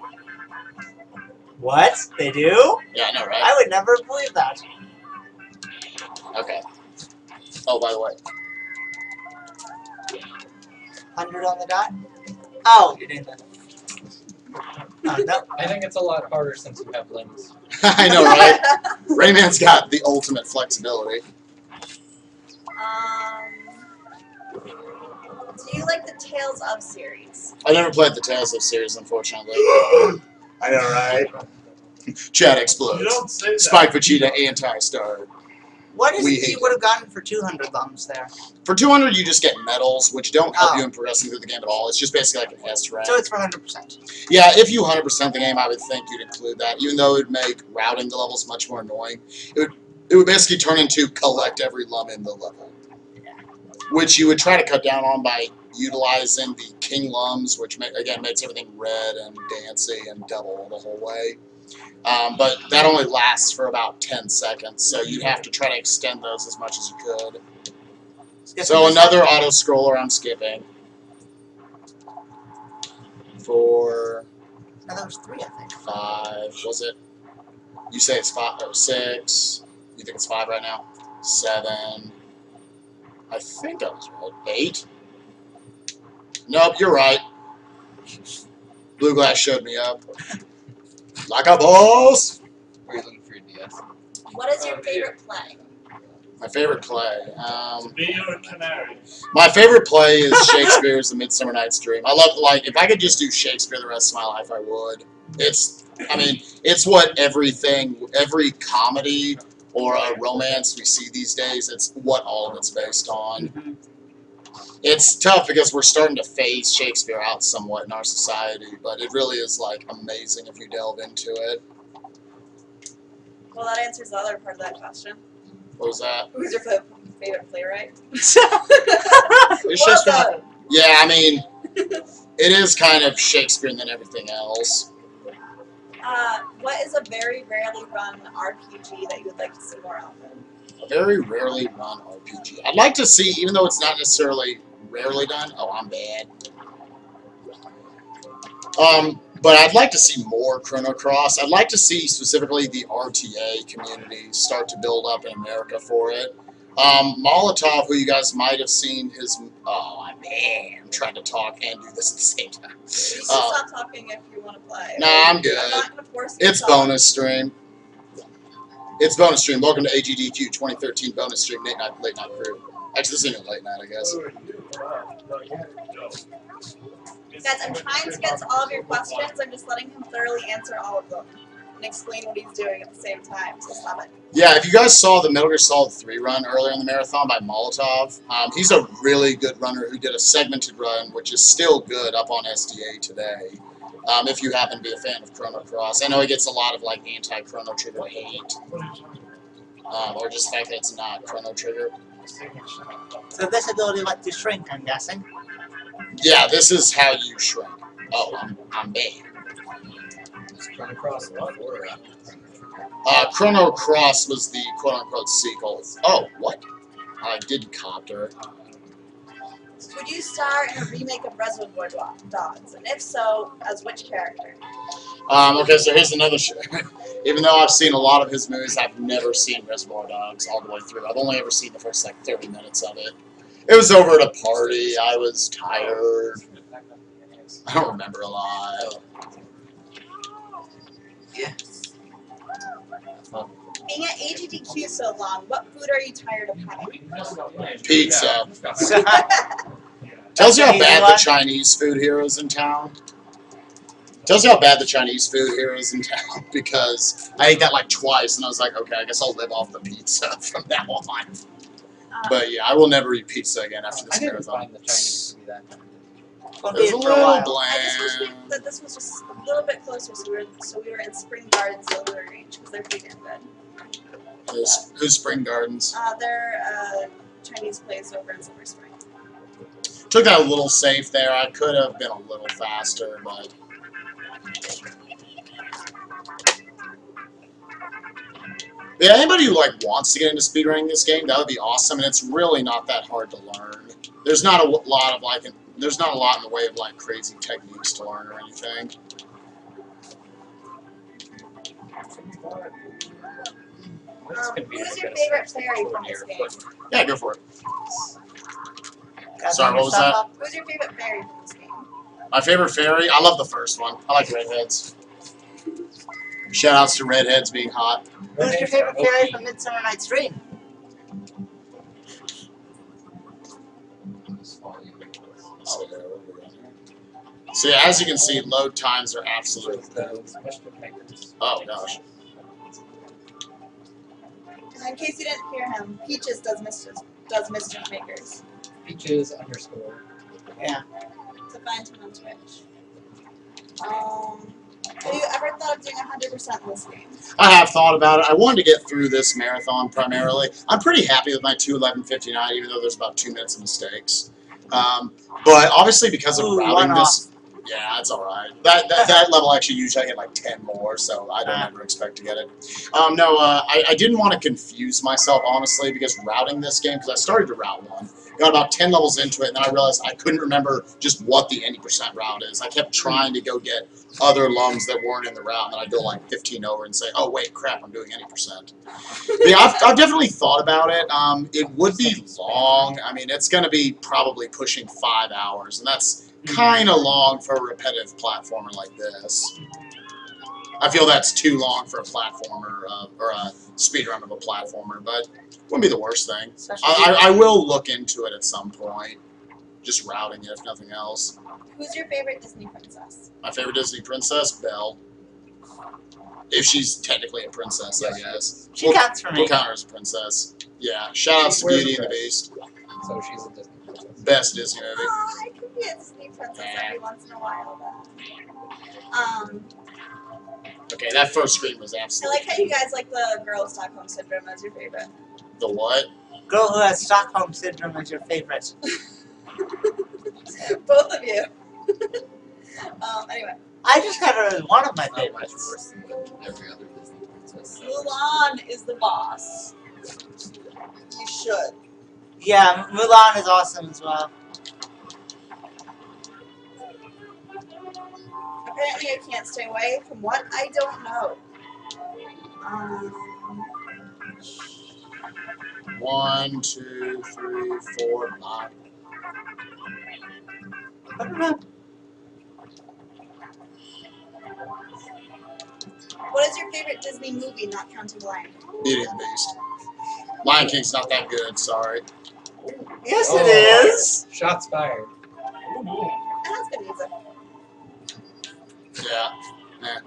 D: What? They do?
C: Yeah, I know, right?
D: I would never believe that.
C: Okay. Oh, by the way.
D: 100 on the dot? Oh, you're doing that. Oh, no.
A: I think it's a lot harder since you have limbs.
C: I know, right? Rayman's got the ultimate flexibility.
B: Do you like the Tales of series?
C: I never played the Tales of series, unfortunately.
D: I know, right?
C: Chat
G: You
C: explodes.
G: don't say that.
C: Spike Vegeta anti-star.
D: What is
C: We
D: it
C: hate
D: you would have gotten for 200 thumbs there?
C: For 200, you just get medals, which don't help
D: Oh.
C: you in progressing through the game at all. It's just basically like an S rank.
D: So it's for 100%.
C: Yeah, if you 100% the game, I would think you'd include that, even though it would make routing the levels much more annoying. It would basically turn into collect every lum in the level, which you would try to cut down on by utilizing the king lums, which again makes everything red and dancy and double the whole way. But that only lasts for about 10 seconds, so you'd have to try to extend those as much as you could. So another auto scroller I'm skipping. For
D: No, there was 3, I think.
C: 5, was it? You say it's 5 or 6. You think it's 5 right now? 7. I think I was right. 8. Nope, you're right. Blue Glass showed me up. Like a boss.
F: Were you looking for your DS?
B: What is your favorite play?
C: My favorite play.
G: Be your canary.
C: My favorite play is Shakespeare's The Midsummer Night's Dream. I love, like, if I could just do Shakespeare the rest of my life, I would. It's what every comedy or a romance we see these days, it's what all of it's based on.
D: Mm-hmm.
C: It's tough because we're starting to phase Shakespeare out somewhat in our society, but it really is, like, amazing if you delve into it.
B: Well, that answers the other part of that question.
C: What was that?
B: Who's your favorite playwright?
C: It's
B: Well
C: just
B: done.
C: Yeah, I mean, it is kind of Shakespeare and then everything else.
B: What is a very rarely run RPG that you would like to see more of?
C: A very rarely run RPG. I'd like to see, even though it's not necessarily rarely done. Oh, I'm bad. But I'd like to see more Chrono Cross. I'd like to see specifically the RTA community start to build up in America for it. Molotov, who you guys might have seen his... Oh, man. I'm trying to talk and do this at the same time.
B: You can stop talking if you want to play.
C: Nah, I'm good.
B: I'm not going to force you
C: It's
B: to talk.
C: bonus stream. It's bonus stream. Welcome to AGDQ 2013 bonus stream, late night crew. Actually, this isn't even late night, I guess.
B: Guys, I'm trying to get to all of your questions. I'm just letting him thoroughly answer all of them and explain what he's doing at the same time. So stop it.
C: Yeah, if you guys saw the Metal Gear Solid 3 run earlier in the marathon by Molotov, he's a really good runner who did a segmented run, which is still good up on SDA today. If you happen to be a fan of Chrono Cross. I know he gets a lot of like anti-Chrono Trigger hate. Or just the fact that it's not Chrono Trigger.
D: So this ability lets you shrink, I'm guessing.
C: Yeah, this is how you shrink. Oh, I'm bad.
F: Is Chrono Cross one or
C: Chrono Cross was the quote-unquote sequel. Oh, what? I did Copter.
B: Would you star in a remake of Reservoir Dogs? And if so, as which character?
C: Okay, so here's another show. Even though I've seen a lot of his movies, I've never seen Reservoir Dogs all the way through. I've only ever seen the first, like, 30 minutes of it. It was over at a party. I was tired. I don't remember a lot.
B: Being at AGDQ so long, what food are you tired of having?
C: Pizza.
D: So,
C: Tells you how bad the
D: Anyone?
C: Chinese food here is in town. Tells you how bad the Chinese food here is in town because I ate that like twice and I was like, okay, I guess I'll live off the pizza from now on. But yeah, I will never eat pizza again after this
A: I didn't
C: marathon.
A: find the Chinese to be that bad.
D: We'll
C: It was
D: be
C: a
D: for a
C: little
D: while.
B: I just wish
C: bland.
B: that this was just a little bit closer, so we were in Spring Gardens delivery range because they're pretty damn good.
C: Who's Spring Gardens?
B: They're Chinese place over in Silver Spring.
C: Took that a little safe there. I could have been a little faster, but yeah, anybody who like wants to get into speedrunning this game, that would be awesome. And it's really not that hard to learn. There's not a lot of like, there's not a lot in the way of like crazy techniques to learn or anything.
B: Who's your favorite fairy from this game?
C: Yeah, go for it.
D: Got
C: Sorry,
D: some
C: what was
D: stuff
C: that?
D: up?
B: Who's your favorite fairy from this game?
C: My favorite fairy, I love the first one. I like redheads. Shoutouts to redheads being hot.
D: Who's your favorite fairy from Midsummer Night's Dream?
C: So yeah, as you can see, load times are absolutely. Oh gosh.
B: And in case you didn't hear him, Peaches does mischief makers.
A: Peaches underscore.
D: Yeah.
B: To find him on Twitch. Have you ever thought of doing 100% in this game?
C: I have thought about it. I wanted to get through this marathon primarily. I'm pretty happy with my 2:11:59, even though there's about 2 minutes of mistakes. But obviously because of
D: Ooh,
C: routing
D: one
C: this, yeah, it's all right. That level actually usually I get like 10 more, so I don't ever expect to get it. I didn't want to confuse myself honestly because routing this game, because I started to route one, got about 10 levels into it, and then I realized I couldn't remember just what the any percent route is. I kept trying to go get other lums that weren't in the route, and then I'd go like 15 over and say, oh wait, crap, I'm doing any percent. But yeah, I've definitely thought about it. It would be long. I mean, it's going to be probably pushing 5 hours, and that's kind of long for a repetitive platformer like this. I feel that's too long for a platformer, or a speedrun of a platformer, but wouldn't be the worst thing. I will look into it at some point, just routing it if nothing else.
B: Who's your favorite Disney princess?
C: My favorite Disney princess, Belle. If she's technically a princess, I guess.
D: She counts for me.
C: We'll count her as a princess. Yeah, shoutouts to Beauty and the Beast.
A: So she's a Disney princess.
C: Best Disney movie.
B: Oh, I could be a Disney princess every once in a while, though.
C: Okay, that first screen was
B: I
C: absolutely.
B: like how you guys like the girl with Stockholm Syndrome as your favorite.
C: The what?
D: Girl who has Stockholm Syndrome is your favorite.
B: Both of you. Anyway.
D: I just had her as one of my
F: Not much
D: favorites.
F: worse than every other Disney princess.
B: Mulan is the boss. You should.
D: Yeah, Mulan is awesome as well.
B: Apparently I can't stay away from what I don't know.
C: 1, 2, 3, 4, 5.
D: I don't know.
B: What is your favorite Disney movie, not counting Lion King?
C: Beauty and the Beast. Lion King's not that good, sorry.
D: Yes,
A: Oh.
D: it is.
A: Shots fired.
B: And that's good music.
C: Yeah.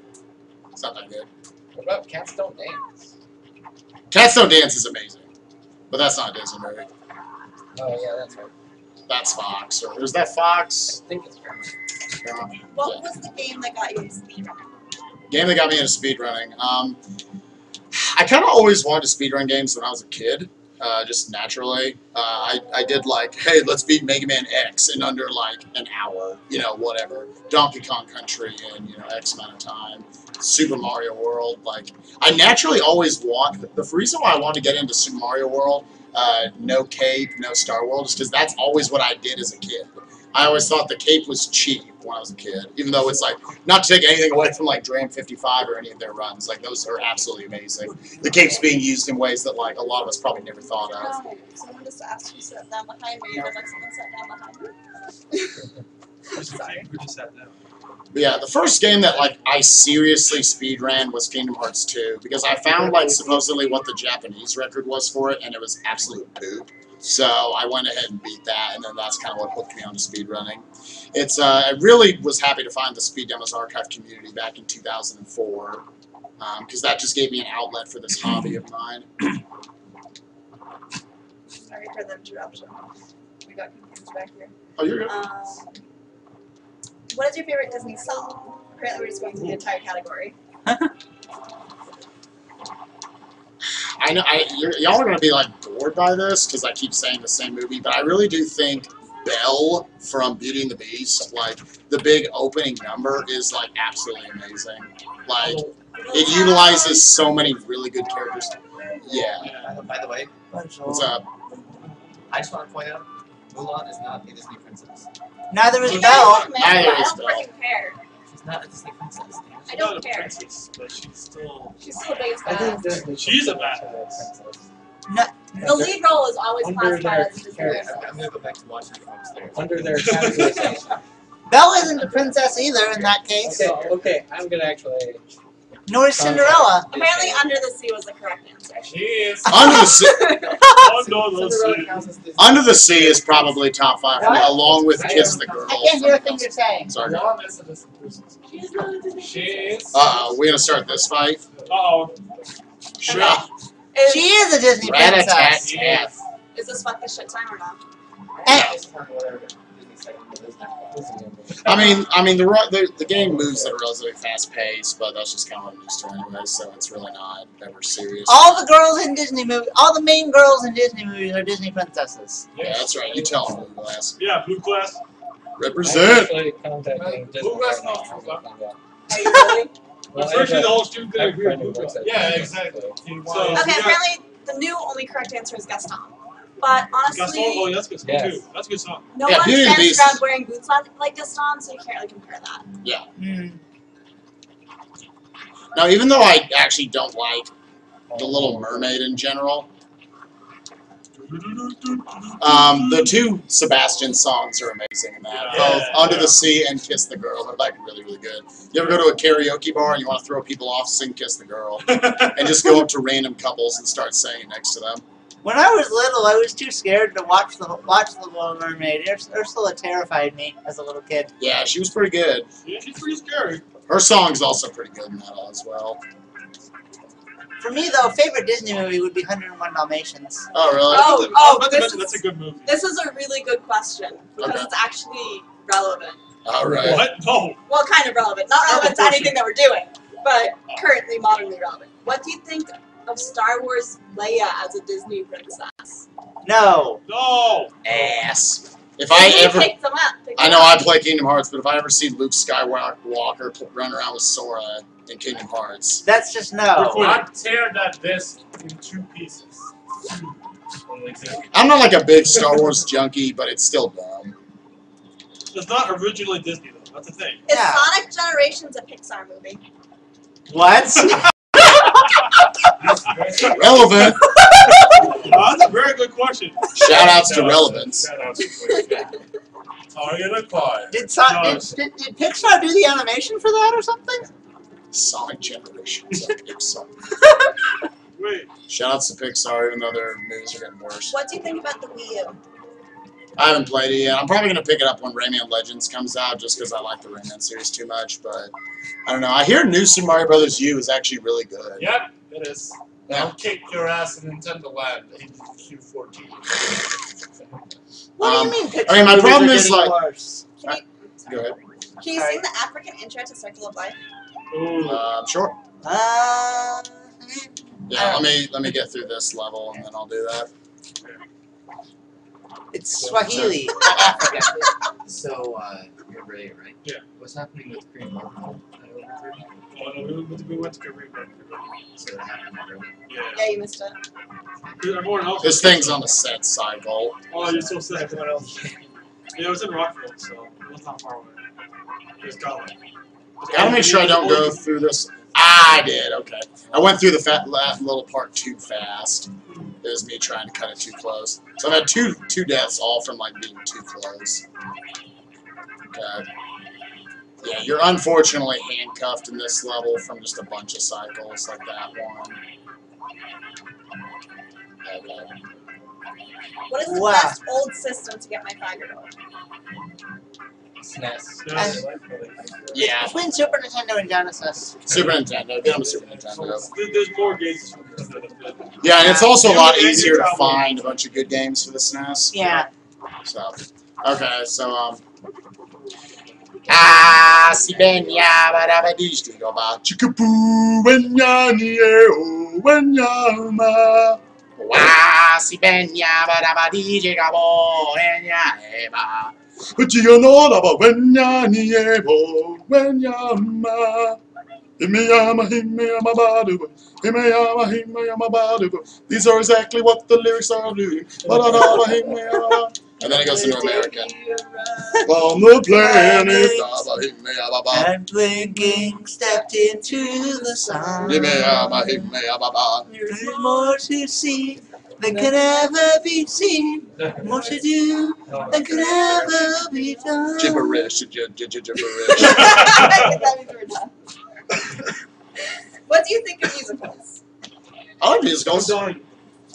C: It's not that good.
A: What about Cats Don't Dance?
C: Cats Don't Dance is amazing. But that's not a Disney movie.
A: Oh yeah, that's right.
C: That's Fox. Or is that Fox?
A: I think it's German.
C: Yeah.
B: What was the game that got you into speedrunning?
C: Game that got me into speedrunning. I kind of always wanted to speedrun games when I was a kid, just naturally. I did like, hey, let's beat Mega Man X in under like an hour, you know, whatever. Donkey Kong Country in, you know, X amount of time. Super Mario World, like, I naturally always want, the reason why I wanted to get into Super Mario World, no cape, no Star World, is because that's always what I did as a kid. I always thought the cape was cheap when I was a kid, even though it's like, not to take anything away from like Dram 55 or any of their runs, like those are absolutely amazing. The cape's being used in ways that like a lot of us probably never thought of.
B: No, someone just asked you to sit down behind me, but like someone sat down behind me. Sorry.
E: We just sat down.
C: But yeah, the first game that like I seriously speedran was Kingdom Hearts 2, because I found like supposedly what the Japanese record was for it, and it was absolute poop. So I went ahead and beat that, and then that's kind of what hooked me on to speedrunning. I really was happy to find the Speed Demos Archive community back in 2004, because that just gave me an outlet for this hobby of mine.
B: Sorry for the interruption. We got confused back here.
C: Oh, you're good.
B: What is your favorite Disney song? Apparently, we're just going through the entire category.
C: I know y'all are gonna be like bored by this because I keep saying the same movie, but I really do think Belle from Beauty and the Beast, like the big opening number, is like absolutely amazing. Like it utilizes so many really good characters. Yeah.
F: By the way,
C: What's up?
F: I just want to point out, Mulan is not a Disney princess.
D: Neither is
B: You
D: Belle.
B: guys make
C: Neither
B: I
C: is
B: don't
C: Belle.
B: freaking care.
F: She's not a Disney princess.
B: I don't
G: Not a
B: care.
G: princess, but she's still.
B: She's still the biggest
A: I think
B: badass.
A: Disney
G: She's a
A: should
G: badass.
A: go to princess.
B: The lead role is always
A: Under
B: classified
A: their
B: as a Disney
A: character.
B: princess.
F: I'm gonna go back to watching it from upstairs.
A: Under their categorization.
D: Belle isn't a princess either in that case.
A: Okay, I'm gonna actually.
D: Nor is Cinderella.
B: Apparently, Under the Sea was the correct answer.
G: She is.
C: Under the Sea.
G: Under the
F: Cinderella
G: sea.
F: counts as Disney.
C: Under the Sea is probably top 5 for me, along with Kiss the Girl.
D: I can't hear a thing you're saying.
C: Sorry.
F: Mulan is a Disney princess.
B: She's not a Disney
G: She is.
C: We gonna start this fight?
G: Uh-oh.
C: Sure.
D: She is a Disney princess.
C: Rat-a-tat-tat.
B: Is this fuck this shit time or not?
F: Based on whatever Disney segment it is now.
C: I mean, the game moves at a relatively fast pace, but that's just kind of what I'm used to anyway. So it's really not ever serious.
D: All the girls in Disney movies, all the main girls in Disney movies are Disney princesses.
C: Yeah, that's right. You tell them, Blue Glass.
G: Yeah, blue class.
A: I'm
C: Represent.
A: actually contacting Disney
F: Who
A: right
F: rest
A: now.
F: off?
A: I'm gonna find out.
B: Are you really?
A: Well,
G: That's actually
A: I have
G: the
A: a-
G: whole student
A: I have a
G: weird
A: friend who
G: blue
A: works
G: class.
A: at
G: Yeah,
A: Disney,
G: exactly.
A: so-
G: So,
B: Okay,
G: we got
B: apparently the new only correct answer is Gaston. But
G: Gaston.
B: honestly,
G: Oh, that's good song
A: Yes.
G: too. That's a good song.
B: no
C: Yeah,
B: one
C: Beauty and the
B: stands
C: Beast.
B: around wearing boots like Gaston, so you can't really compare that.
C: Now, even though I actually don't like The Little Mermaid in general, the two Sebastian songs are amazing in that.
G: Yeah.
C: Both Under the Sea and Kiss the Girl are like really, really good. You ever go to a karaoke bar and you want to throw people off, sing Kiss the Girl, and just go up to random couples and start singing next to them?
D: When I was little, I was too scared to watch the Little Mermaid. Ursula terrified me as a little kid.
C: Yeah, she was pretty good.
G: Yeah, she's pretty scary.
C: Her song's also pretty good in that as well.
D: For me, though, favorite Disney movie would be 101 Dalmatians.
C: Oh, really?
B: Oh, this
G: That's a
B: is
G: good movie.
B: this is a really good question because
C: Okay.
B: it's actually relevant.
C: All right.
G: What? No.
B: Well, kind of relevant. Not relevant to anything that we're doing, but currently modernly relevant. What do you think of Star Wars Leia as a Disney princess?
D: No.
G: No.
C: Ass. If I
B: You
C: ever...
B: picked them up.
C: I know I play Kingdom Hearts, but if I ever see Luke Skywalker run around with Sora in Kingdom Hearts,
D: That's just no.
G: I'd tear that disc in 2 pieces. Only 2.
C: I'm not like a big Star Wars junkie, but it's still dumb.
G: It's not originally Disney though. That's the thing.
B: Is
D: Yeah.
B: Sonic Generations a Pixar movie?
D: What?
C: Relevant.
G: That's a very good question.
C: Shout outs to relevance.
G: Target acquired.
D: Did Pixar do the animation for that or something?
C: Sonic Generations of Pixar.
G: Wait.
C: Shout outs to Pixar, even though their movies are getting worse.
B: What do you think about the Wii U?
C: I haven't played it yet. I'm probably going to pick it up when Rayman Legends comes out, just because I like the Rayman series too much, but I don't know. I hear New Super Mario Bros. U is actually really good.
G: Yep, it is.
C: Yeah.
G: I'll kick your ass in Nintendo Land in Q14.
D: What do you mean Pixar
C: I mean, my
D: movies
C: problem
D: are
C: is,
D: getting
C: like-
D: worse?
B: Can you,
C: Go ahead.
B: can you
D: Sorry.
B: sing the African intro to Circle of Life?
G: Ooh.
C: Sure. Yeah,
D: I don't
C: let me get through this level, and then I'll do that.
D: It's Swahili, not African.
F: So, you're Ray, right?
G: Yeah.
F: What's happening with Green Marvel?
G: Oh, no, we went to Korea.
F: So that happened already.
G: Yeah.
B: Yeah, you missed it.
G: Everyone else.
C: This thing's on the set cycle.
G: Oh, you're so sad. Everyone else. Yeah, it was in Rockville, so it was not far away. It was Scotland.
C: Gotta make sure I don't go through this. I did, okay. I went through the last little part too fast. It was me trying to cut it too close. So I've had two deaths, all from like being too close. Okay. Yeah, you're unfortunately handcuffed in this level from just a bunch of cycles like that one. Okay.
B: What is the
D: Wow.
B: best old system to get my 5-year-old?
A: SNES.
C: Yeah.
D: Between Super Nintendo and Genesis.
C: Super Nintendo. Get him a Super Nintendo.
G: There's more games.
C: Yeah, and it's also a
G: You
C: lot
G: and your
C: easier to
G: travel.
C: find a bunch of good games for the SNES.
D: Yeah.
C: So, okay, so si benya barabadish go ba chikapu wenya nie o wenya ma wa si benya barabadish go bo wenya eba uchiyo no da ba wenya nie bo wenya ma himeyama himeyama badu himeyama himeyama badu. These are exactly what the lyrics are doing. And then it goes into American. On the planet,
D: And blinking stepped into the sun. There's more to see than can ever be seen. More to do than can ever be done.
C: Gibberish, gibberish.
B: That means we're done. What do you think of musicals?
C: I like musicals.
G: I'm done.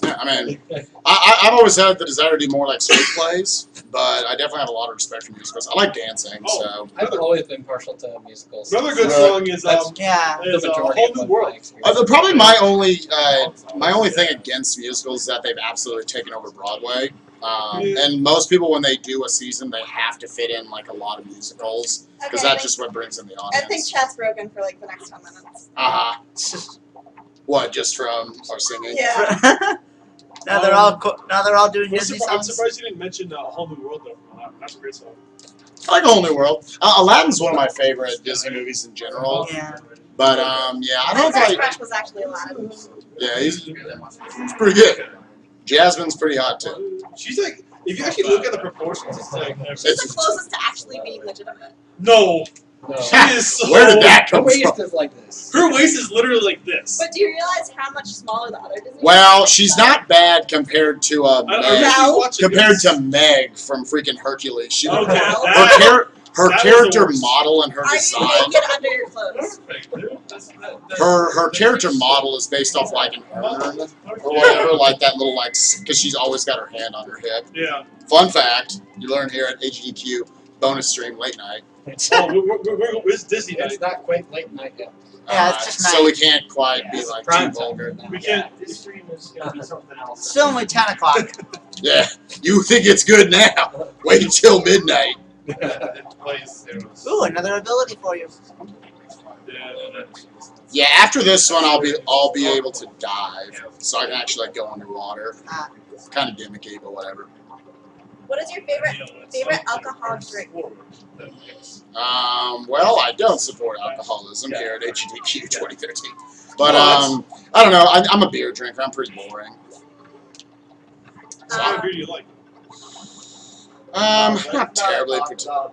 C: Yeah, I mean, I've always had the desire to do more like straight plays, but I definitely have a lot of respect for musicals. I like dancing, so.
A: I've always been partial to musicals.
G: Another good
C: Right.
G: song is
D: Yeah.
A: The majority
G: Whole
A: of
G: New
A: my
G: World.
A: experience.
C: Probably my only thing against musicals is that they've absolutely taken over Broadway. And most people, when they do a season, they have to fit in like a lot of musicals because
B: Okay,
C: that's just what brings in the
B: I think
C: audience.
B: chat's broken for like the next 10 minutes.
C: What? Just from our singing?
B: Yeah.
D: Now they're all doing Disney
G: I'm
D: songs.
G: surprised you didn't mention Whole New World though. From Aladdin. That's a great song.
C: I like A Whole New World. Aladdin's one of my favorite Disney movies in general.
D: Yeah.
C: But yeah, I
B: My
C: don't
B: first
C: think.
B: crush was actually Aladdin.
C: Yeah, he's pretty good. Jasmine's pretty hot too.
G: She's like, if you actually look at the proportions, it's like
B: She's the closest to actually being legitimate.
G: no.
A: No.
G: She is so.
C: Where did that
A: The
C: come
A: waist
C: from?
A: is like this.
G: Her waist is literally like this.
B: But do you realize how much smaller the other Disney
C: Well, she's not bad compared to
G: I
C: Meg.
B: Val?
C: Compared to Meg from freaking Hercules. She,
G: Okay.
B: Val?
C: her
G: That was the
C: character
G: worst.
C: model and her
B: Are you
C: design.
B: naked under your clothes?
C: Her character model is based off like an urn or whatever, like that little like because she's always got her hand on her hip.
G: Yeah.
C: Fun fact you learn here at AGDQ bonus stream late night.
G: Oh, where's Disney
A: It's
G: night?
A: not quite late night yet.
D: Yeah, it's just
C: so we can't quite be like too
A: Prime time.
C: vulgar.
G: We can't.
F: This stream is going to be something else.
D: Still only 10 o'clock.
C: Yeah, you think it's good now? Wait until midnight.
D: Ooh, another ability for you.
C: Yeah, after this one, I'll be able to dive, so I can actually like go underwater.
D: Ah.
C: Kind of gimmicky, but whatever.
B: What is your favorite alcoholic drink?
C: Well, I don't support alcoholism here at HDQ 2013, but I don't know. I'm a beer drinker. I'm pretty boring.
G: So how good do you like?
C: Not terribly.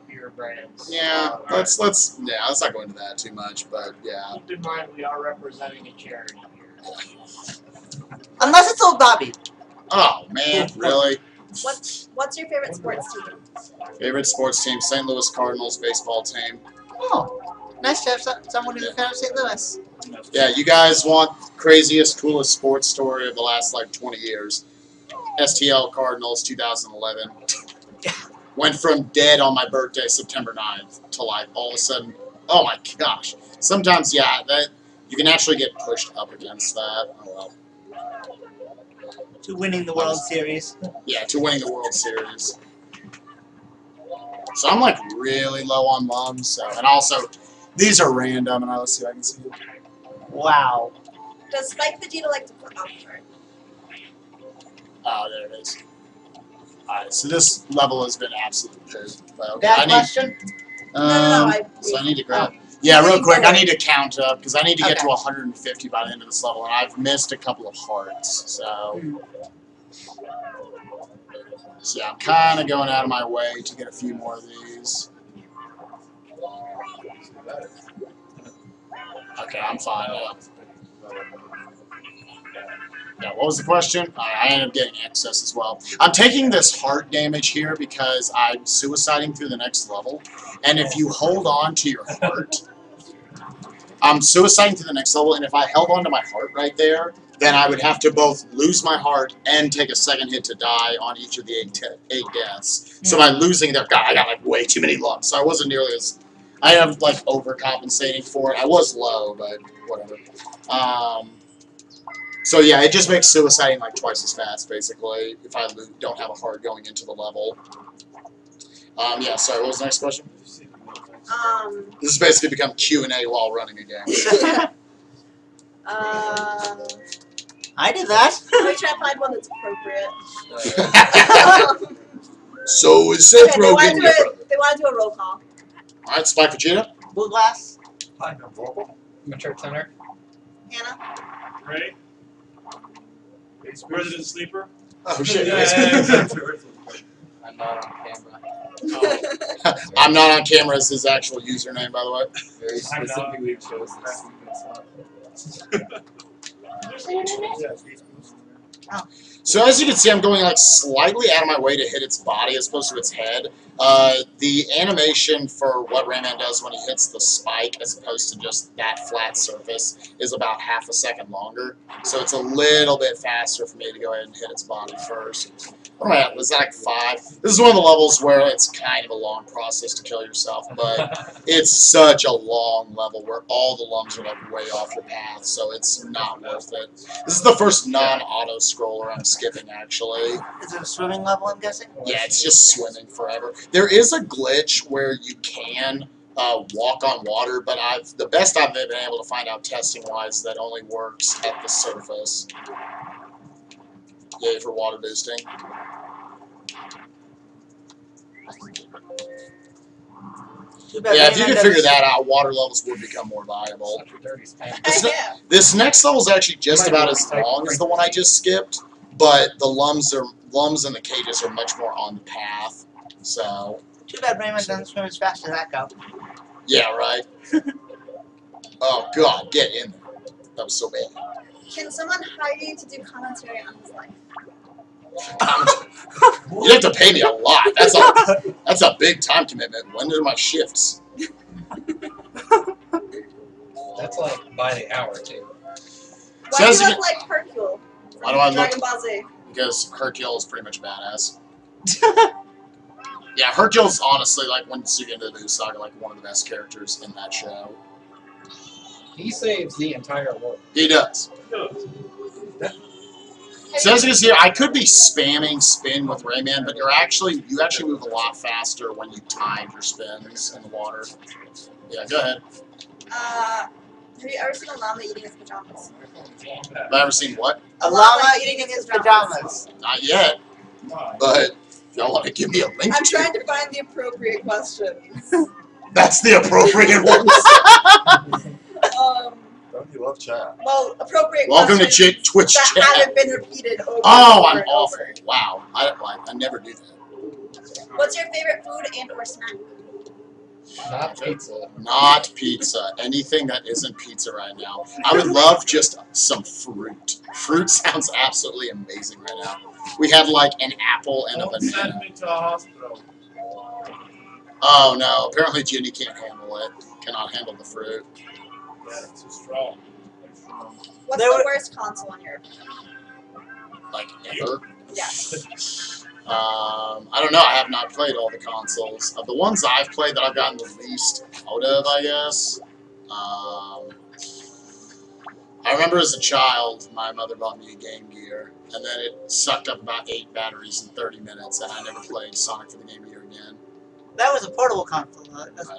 F: Beer brands.
C: Yeah, let's not go into that too much, but yeah.
F: Keep in mind we are representing a charity here.
D: Unless it's Old Bobby.
C: Oh man, really?
B: What's your favorite sports team?
C: Favorite sports team: St. Louis Cardinals baseball team.
D: Oh, nice to have someone who's a fan of St. Louis.
C: Yeah, you guys want craziest, coolest sports story of the last like 20 years? STL Cardinals 2011. Went from dead on my birthday, September 9th, to like all of a sudden, oh my gosh. Sometimes, yeah, that you can actually get pushed up against that. Oh well.
D: To winning the World Series.
C: Yeah, to winning the World Series. So I'm like really low on mums. So, and also, these are random, and let's see if I can see them.
D: Wow.
B: Does Spike Vegeta like to play? Oh, sorry.
C: Oh, there it is. Alright, so this level has been absolute poo. But okay,
D: That question?
B: No.
C: So I need to grab. Yeah, real quick, I need to count up because I need to get to 150 by the end of this level, and I've missed a couple of hearts. So yeah, I'm kind of going out of my way to get a few more of these. Okay, I'm fine now. Yeah, what was the question? I ended up getting excess as well. I'm taking this heart damage here because I'm suiciding through the next level. And if you hold on to your heart, I'm suiciding to the next level, and if I held on to my heart right there, then I would have to both lose my heart and take a second hit to die on each of the eight deaths. So by losing there, God, I got like way too many lumps. So I wasn't nearly as... I am like overcompensating for it. I was low, but whatever. So yeah, it just makes suiciding like twice as fast, basically, if I don't have a heart going into the level. Yeah, sorry, what was the next question? This has basically become Q&A while running a game.
D: I did that.
B: Let me try to find one that's appropriate.
C: So is Seth
B: Okay,
C: Rogen your brother?
B: they want to do a roll call.
C: Alright, Spike Vegeta.
D: Blue glass.
A: Mature tenor.
B: Hannah?
G: Ready? Resident Sleeper?
C: Oh shit.
F: I'm not on camera.
C: I'm not on camera is his actual username, by the way.
F: Very
G: I'm not.
F: specifically chose this sleeping spot.
C: So as you can see, I'm going like slightly out of my way to hit its body as opposed to its head. The animation for what Rayman does when he hits the spike as opposed to just that flat surface is about half a second longer. So it's a little bit faster for me to go ahead and hit its body first. What am I at? Was that like 5? This is one of the levels where it's kind of a long process to kill yourself, but it's such a long level where all the lumps are like way off your path, so it's not worth it. This is the first non-auto scroller I'm skipping, actually.
D: Is it a swimming level, I'm guessing?
C: Yeah, it's just swimming forever. There is a glitch where you can walk on water, but the best I've been able to find out testing-wise that only works at the surface. Yay for water boosting. Yeah, if you could figure that out, water levels would become more viable.
A: Such a dirty spam.
C: This next level is actually just about as long as the one I just skipped, but the lums and the cages are much more on the path. So
D: Too bad Rayman doesn't swim as fast as that go.
C: yeah, right. Oh god, get in there. That was so bad.
B: Can someone hire you to do commentary on his life?
C: You have to pay me a lot. That's a big time commitment. When are my shifts?
A: That's like by the hour, too.
B: Why
C: So
B: do
C: as
B: you
C: you
B: look like Hercule?
C: Why do I look?
B: Dragon Ball Z.
C: Because Hercule is pretty much badass. Yeah, Hercule's honestly, like, once you get into the Boo Saga, like, one of the best characters in that show.
A: He saves the entire world.
C: He does. So as you can see here, I could be spamming spin with Rayman, but you actually move a lot faster when you time your spins in the water. Yeah, go ahead.
B: Have you ever seen a llama eating his pajamas?
C: Have I ever seen what?
D: A llama eating in his pajamas.
C: Not yet. But if y'all want to give me a link
B: I'm
C: to
B: trying to find the appropriate questions.
C: that's the appropriate ones.
E: Don't you love chat?
B: Well, appropriate
C: Welcome to
B: questions
C: Twitch
B: that
C: chat.
B: haven't been repeated over
C: Oh,
B: and over
C: I'm
B: and
C: awful.
B: over.
C: Wow. I never do that.
B: What's your favorite food and or snack?
A: Not pizza.
C: Not pizza. Anything that isn't pizza right now. I would love just some fruit. Fruit sounds absolutely amazing right now. We had like an apple and a
G: Don't send
C: banana.
G: me to a hospital.
C: Oh no, apparently Ginny can't handle it. Cannot handle the fruit.
G: Yeah, it's too strong.
B: What's
D: There
B: the
D: were-
B: worst console on your
C: Like ever.
B: Yes.
C: I don't know. I have not played all the consoles. Of the ones I've played that I've gotten the least out of, I guess. I remember as a child, my mother bought me a Game Gear, and then it sucked up about 8 batteries in 30 minutes, and I never played Sonic for the Game Gear again.
D: That was a portable console.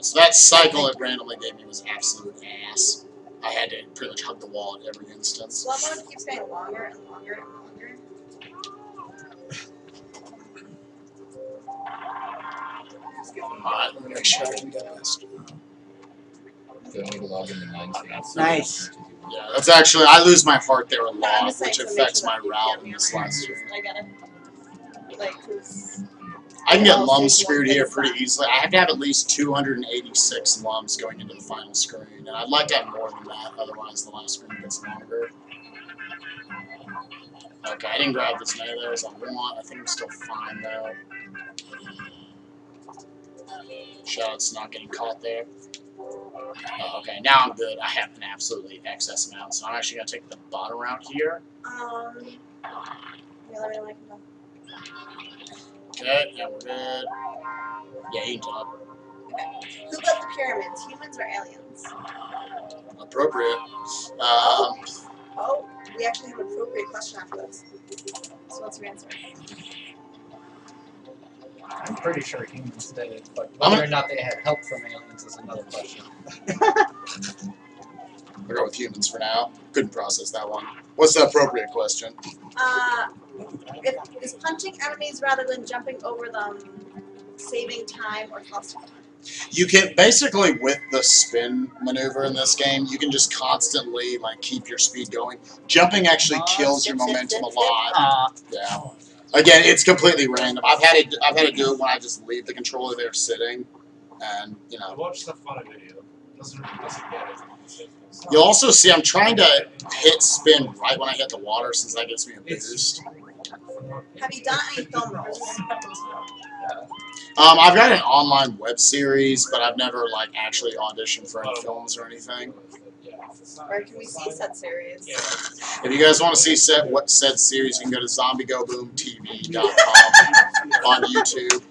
C: So that cycle it randomly gave me was absolute ass. I had to pretty much hug the wall at every instance.
B: slow mode keeps getting longer and longer and longer.
C: Alright, let me make sure I can get this.
F: Don't need to log into 9 things.
D: Nice.
C: Yeah, that's actually, I lose my heart there a
B: I'm
C: lot,
B: just saying
C: which
B: to make
C: affects
B: sure
C: my
B: that you
C: route
B: get
C: in
B: me
C: this
B: on
C: last
B: there.
C: stream.
B: I get it. Like, 'cause
C: I can get
B: I'll
C: lums
B: take
C: screwed
B: one
C: here
B: big
C: pretty
B: step.
C: easily. I have to have at least 286 lums going into the final screen, and I'd like to have more than that, otherwise the last screen gets longer. Okay, I didn't grab as many there as I want. I think I'm still fine though. Shout's not getting caught there. Oh, okay, now I'm good. I have an absolutely excess amount, so I'm actually gonna take the bottom route here.
B: Yeah, let me like them.
C: Okay, yeah, we're good. Yeah, you can talk.
B: Who built the pyramids? Humans or aliens?
C: Appropriate.
B: Oh, we actually have an appropriate question after this. So what's your answer?
A: I'm pretty sure humans did it, but
C: I'm
A: whether or not they had help from aliens is another question.
C: We'll go with humans for now. Couldn't process that one. What's the appropriate question?
B: Is punching enemies rather than jumping over them saving time or costing time?
C: You can basically, with the spin maneuver in this game, you can just constantly like keep your speed going. Jumping actually kills your momentum a lot. Yeah. Again, it's completely random. I've had to do it when I just leave the controller there sitting, and you
G: I
C: know.
G: watched stuff on a video. Doesn't get it.
C: You'll also see I'm trying to hit spin right when I hit the water, since that gives me a boost.
B: Have you done any film roles?
C: I've got an online web series, but I've never like actually auditioned for any films or anything.
B: Where can we see said series?
C: If you guys want to see said series, you can go to zombiegoboomtv.com on YouTube.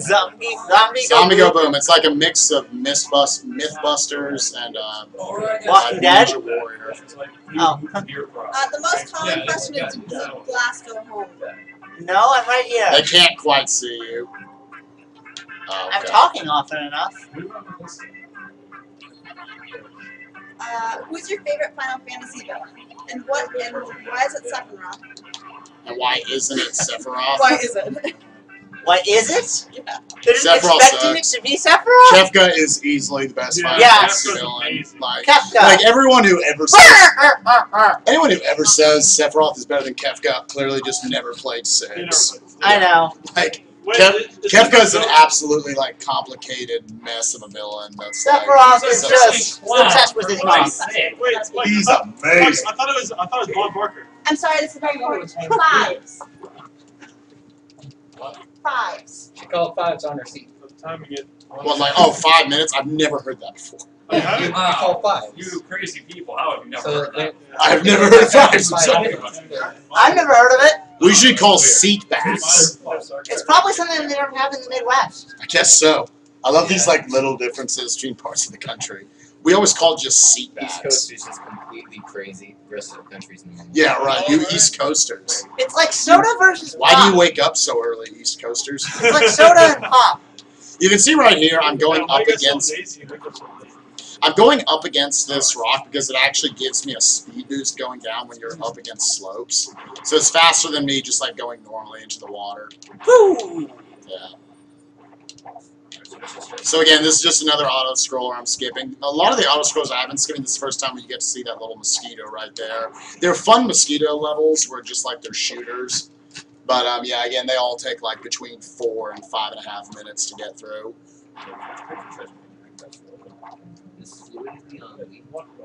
C: Zombie Go Boom. It's like a mix of Mythbusters and
D: Walking Dead?
C: Ninja Warrior.
D: Oh.
B: The most common question is, did Blue Glass go home?
D: No, I'm right here.
C: They can't quite see you. Oh,
D: I'm
C: okay.
D: talking often enough.
B: Who's your favorite Final Fantasy villain? And why is it Sephiroth?
C: And why isn't it Sephiroth?
B: Why is it?
D: What is it?
B: Yeah.
D: They're
C: Sephiroth
D: expecting
C: sucks.
D: it to be Sephiroth?
C: Kefka is easily the best Final
D: Yes.
C: Fantasy villain. Like
D: Kefka.
C: everyone who ever says anyone who ever says Sephiroth is better than Kefka clearly just never played 6.
D: I know.
C: Like Kefka is an absolutely like complicated mess of a villain. That's
D: Sephiroth is
C: so
D: just obsessed with his mom.
G: Wait,
C: he's
G: I
C: amazing.
G: thought it was Bob Barker.
B: I'm sorry, this is very important. Fives. Fives.
A: She called fives on her seat.
G: By the time we get
C: What, like 5 minutes? I've never heard that before.
A: Yeah, you call fives.
H: You crazy people, how have you never
A: So
H: heard that?
C: I've never heard of fives. I'm sorry.
D: I've never heard of it.
C: We should call seat backs.
D: It's probably something they don't have in the Midwest.
C: I guess so. I love these like little differences between parts of the country. We always call it just seat
F: East
C: backs.
F: Coast is just completely crazy. The rest of the country's normal.
C: Yeah, right. You East Coasters.
D: It's like soda versus pop.
C: Why do you wake up so early, East Coasters?
D: It's like soda and pop.
C: You can see right here, I'm going up against this rock because it actually gives me a speed boost going down when you're up against slopes. So it's faster than me just like going normally into the water.
D: Woo!
C: Yeah. So again, this is just another auto scroller I'm skipping. A lot of the auto scrolls I have been skipping this first time when you get to see that little mosquito right there. They're fun mosquito levels where just like they're shooters. But yeah, again, they all take like between 4 and 5.5 minutes to get through.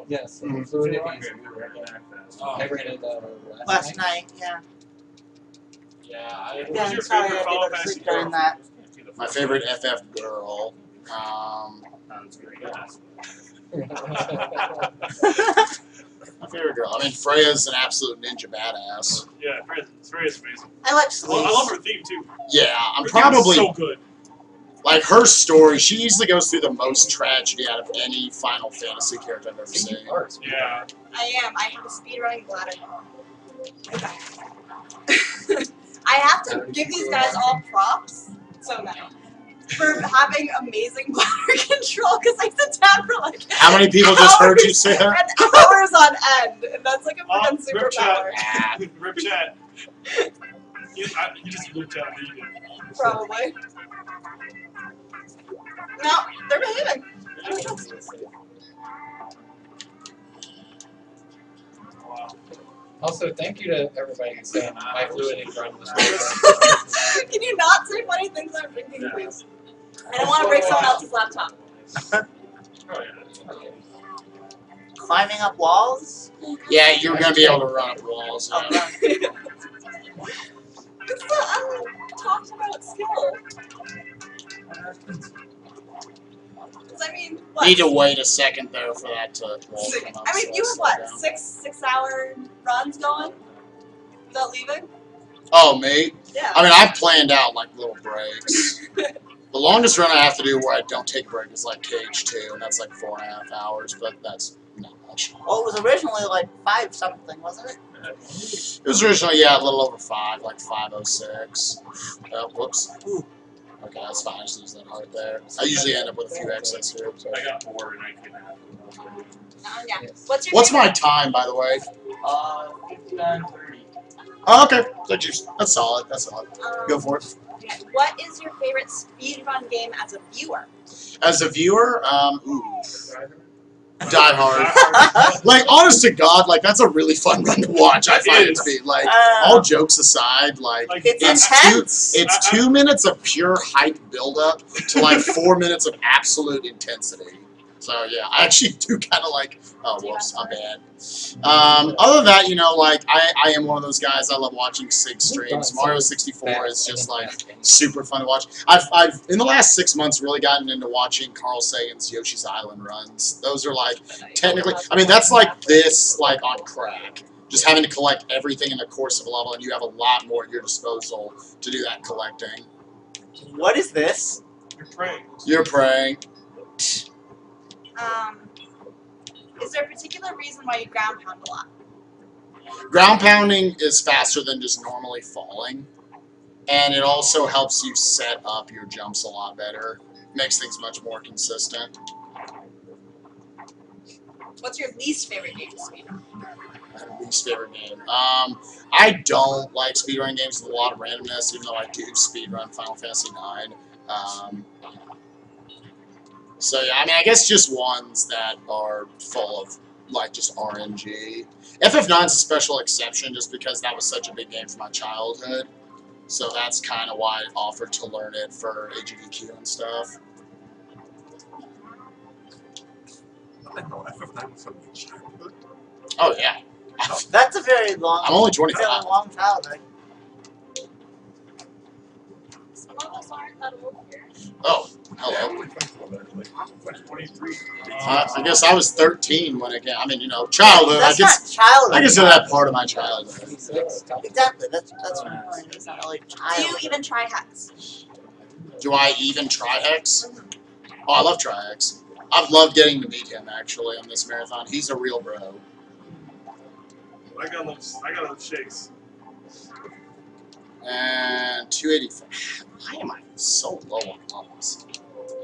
A: Yes,
C: Mhm.
A: fluidity is I ran it
D: Last night, yeah.
G: Yeah,
D: Yeah, I'm sorry I had to go to sleep during that.
C: My favorite FF girl. My favorite girl. I mean, Freya's an absolute ninja badass.
G: Yeah, Freya's amazing.
D: I like
G: I
D: sleeves.
G: love her theme too.
C: Yeah, I'm
G: Her theme is
C: probably
G: so good.
C: like her story. She easily goes through the most tragedy out of any Final Fantasy character I've ever seen.
G: Yeah.
B: I am. I have a speedrunning bladder. Okay. I have to give these guys all props. So no. For having amazing bladder control because I sit down for like
C: How many people just heard you say that?
B: and hours on end, and that's like a freaking
G: Rip
B: superpower.
G: chat. Rip chat. You just rip chat.
B: Probably. No, they're behaving.
G: Wow.
A: Also, thank you to everybody saying my fluidity run was
B: Can you not say funny things I'm drinking, please? I don't want to break someone else's laptop.
D: Climbing up walls?
C: Yeah, you're gonna be able to run up walls. Yeah.
B: It's the untalked about skill. Because I mean, what?
C: Need to wait a second there for that to come up.
B: I mean,
C: so
B: you
C: I'll
B: have
C: slow
B: what?
C: down.
B: 6-hour runs going without leaving?
C: Oh, me?
B: Yeah.
C: I mean, I've planned out like little breaks. The longest run I have to do where I don't take a break is like KH2, and that's like 4.5 hours, but that's not much.
D: Well, it was originally like 5 something, wasn't it?
C: It was originally, yeah, a little over 5, like 5:06. Oh, whoops.
D: Ooh.
C: Okay, that's fine. I just lose that heart there. I usually end up with a few excess here. So.
H: I got bored and I couldn't have
B: Yeah. What's your
C: What's
B: favorite?
C: my time, by the way?
F: 59:30.
C: Oh, okay. That's solid. That's solid. Go for it.
B: Okay. What is your favorite speedrun game as a viewer?
C: As a viewer, ooh.
H: Die
C: Die Hard. Like, honest to God, like, that's a really fun run to watch, I find it to be. Like, all jokes aside, like,
D: It's intense.
C: it's 2 minutes of pure hype buildup to, like, 4 minutes of absolute intensity. So, yeah, I actually do kind of like, oh, whoops, I'm bad. Other than that, you know, like, I am one of those guys, I love watching Sig streams. Mario 64 is just, like, super fun to watch. I've in the last 6 months, really gotten into watching Carl Sagan's Yoshi's Island runs. Those are, like, technically, I mean, that's like this, like, on crack. Just having to collect everything in the course of a level, and you have a lot more at your disposal to do that collecting.
D: What is this?
G: You're praying.
C: You're praying.
B: Is there a particular reason why you ground pound a lot?
C: Ground pounding is faster than just normally falling, and it also helps you set up your jumps a lot better. Makes things much more consistent.
B: What's your least favorite game to speedrun?
C: My least favorite game. I don't like speedrun games with a lot of randomness, even though I do speedrun Final Fantasy IX. So yeah, I mean, I guess just ones that are full of, like, just RNG. FF9's a special exception just because that was such a big game for my childhood. So that's kind of why I offered to learn it for AGDQ and stuff.
E: I know, FF9 was from my childhood.
C: Oh yeah.
D: That's a very long.
C: I'm only
D: Very
C: 25.
D: long childhood.
B: Some of us aren't that old here.
C: Oh,
E: Yeah, I'm
C: hello.
E: only 24, actually. I'm 23.
C: I guess I was 13 when it came. I mean, you know, childhood.
D: That's
C: I
D: not childhood.
C: consider that part of my childhood.
A: 26.
D: Exactly. That's what I'm saying. It's not really
B: Do
D: childhood.
B: you even try hex?
C: Do I even try Hex? Oh, I love Tri-X. I've loved getting to meet him, actually, on this marathon. He's a real bro.
G: I got those shakes.
C: And 285. Why am I so low on levels?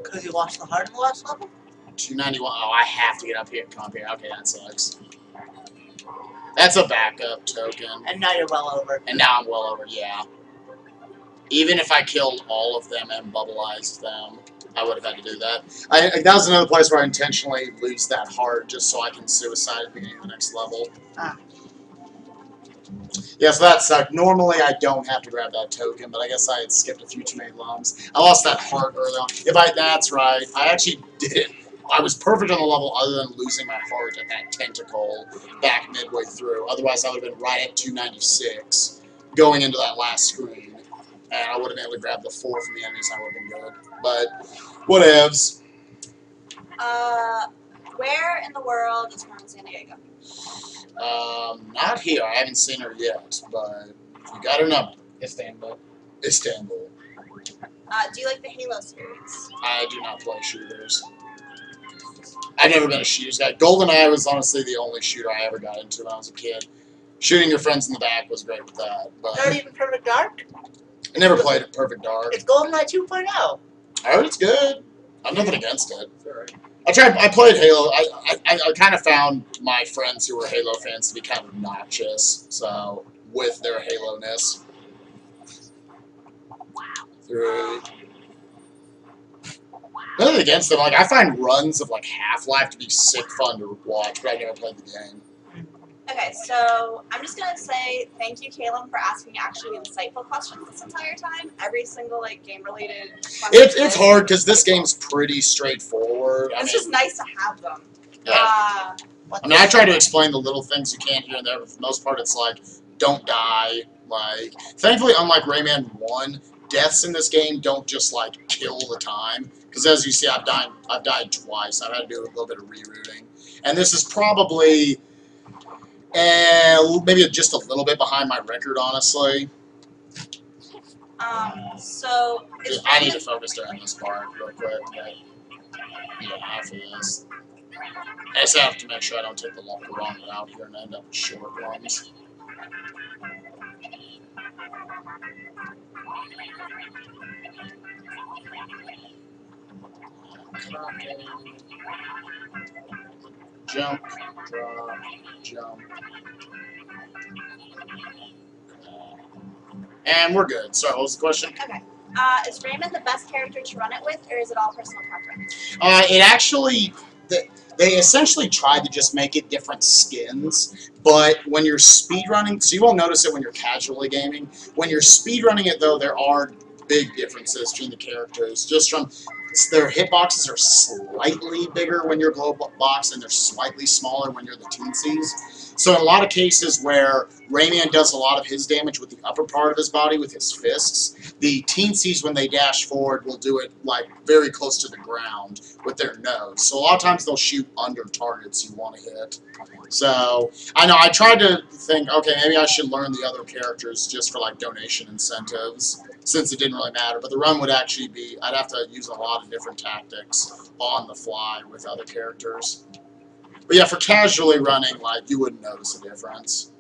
D: Because you lost the heart in the last level?
C: 291. Oh, I have to get up here. Come up here. Okay, that sucks. That's a backup token.
D: And now you're well over.
C: And now I'm well over, yeah. Even if I killed all of them and bubbleized them, I would have had to do that. That was another place where I intentionally lose that heart just so I can suicide at the beginning of the next level.
D: Ah.
C: Yeah, so that sucked. Normally I don't have to grab that token, but I guess I had skipped a few too many lumps. I lost that heart early on. That's right. I actually did it. I was perfect on the level other than losing my heart at that tentacle back midway through. Otherwise I would have been right at 296 going into that last screen. And I would have been able to grab the 4 from the enemies and I would have been good. But, whatevs.
B: Where in the world is Carmen Sandiego?
C: Not here. I haven't seen her yet, but you got her number.
A: Istanbul.
C: Istanbul.
B: Do you like the Halo series?
C: I do not play shooters. I've never been a shooters guy. GoldenEye was honestly the only shooter I ever got into when I was a kid. Shooting your friends in the back was great with that, but
D: Not even Perfect Dark?
C: I never played Perfect Dark.
D: It's GoldenEye 2.0.
C: I heard it's good. I'm nothing against it. I played Halo. I kind of found my friends who were Halo fans to be kind of obnoxious, so, with their Halo-ness. Nothing against them. Like, I find runs of, like, Half-Life to be sick fun to watch, but I never played the game.
B: Okay, so I'm just gonna say thank you, Caleb, for asking actually insightful questions this entire time. Every single like game-related question.
C: It's hard because this game's pretty straightforward.
B: It's just nice to have them.
C: Yeah. I mean, I try to explain the little things you can't hear in there, but for the most part, it's like, don't die. Like, thankfully, unlike Rayman 1, deaths in this game don't just, like, kill the time. Because as you see, I've died twice. I've had to do a little bit of rerouting. And this is probably maybe just a little bit behind my record, honestly.
B: So
C: I need to focus during this part real quick. But yeah, after this. I just have to make sure I don't take the wrong route here and end up with short ones. Jump, drop, jump. And we're good. Sorry, what was the question?
B: Okay. Is Rayman the best character to run it with, or is it all personal preference?
C: It actually, they essentially tried to just make it different skins, but when you're speedrunning, so you won't notice it when you're casually gaming. When you're speedrunning it, though, there are big differences between the characters. Just from their hitboxes are slightly bigger when you're glow box, and they're slightly smaller when you're the teensies. So in a lot of cases where Rayman does a lot of his damage with the upper part of his body with his fists, the teensies, when they dash forward, will do it like very close to the ground with their nose. So a lot of times they'll shoot under targets you want to hit. So I know I tried to think, okay, maybe I should learn the other characters just for like donation incentives, since it didn't really matter. But the run would actually be, I'd have to use a lot of different tactics on the fly with other characters. But yeah, for casually running, like, you wouldn't notice a difference.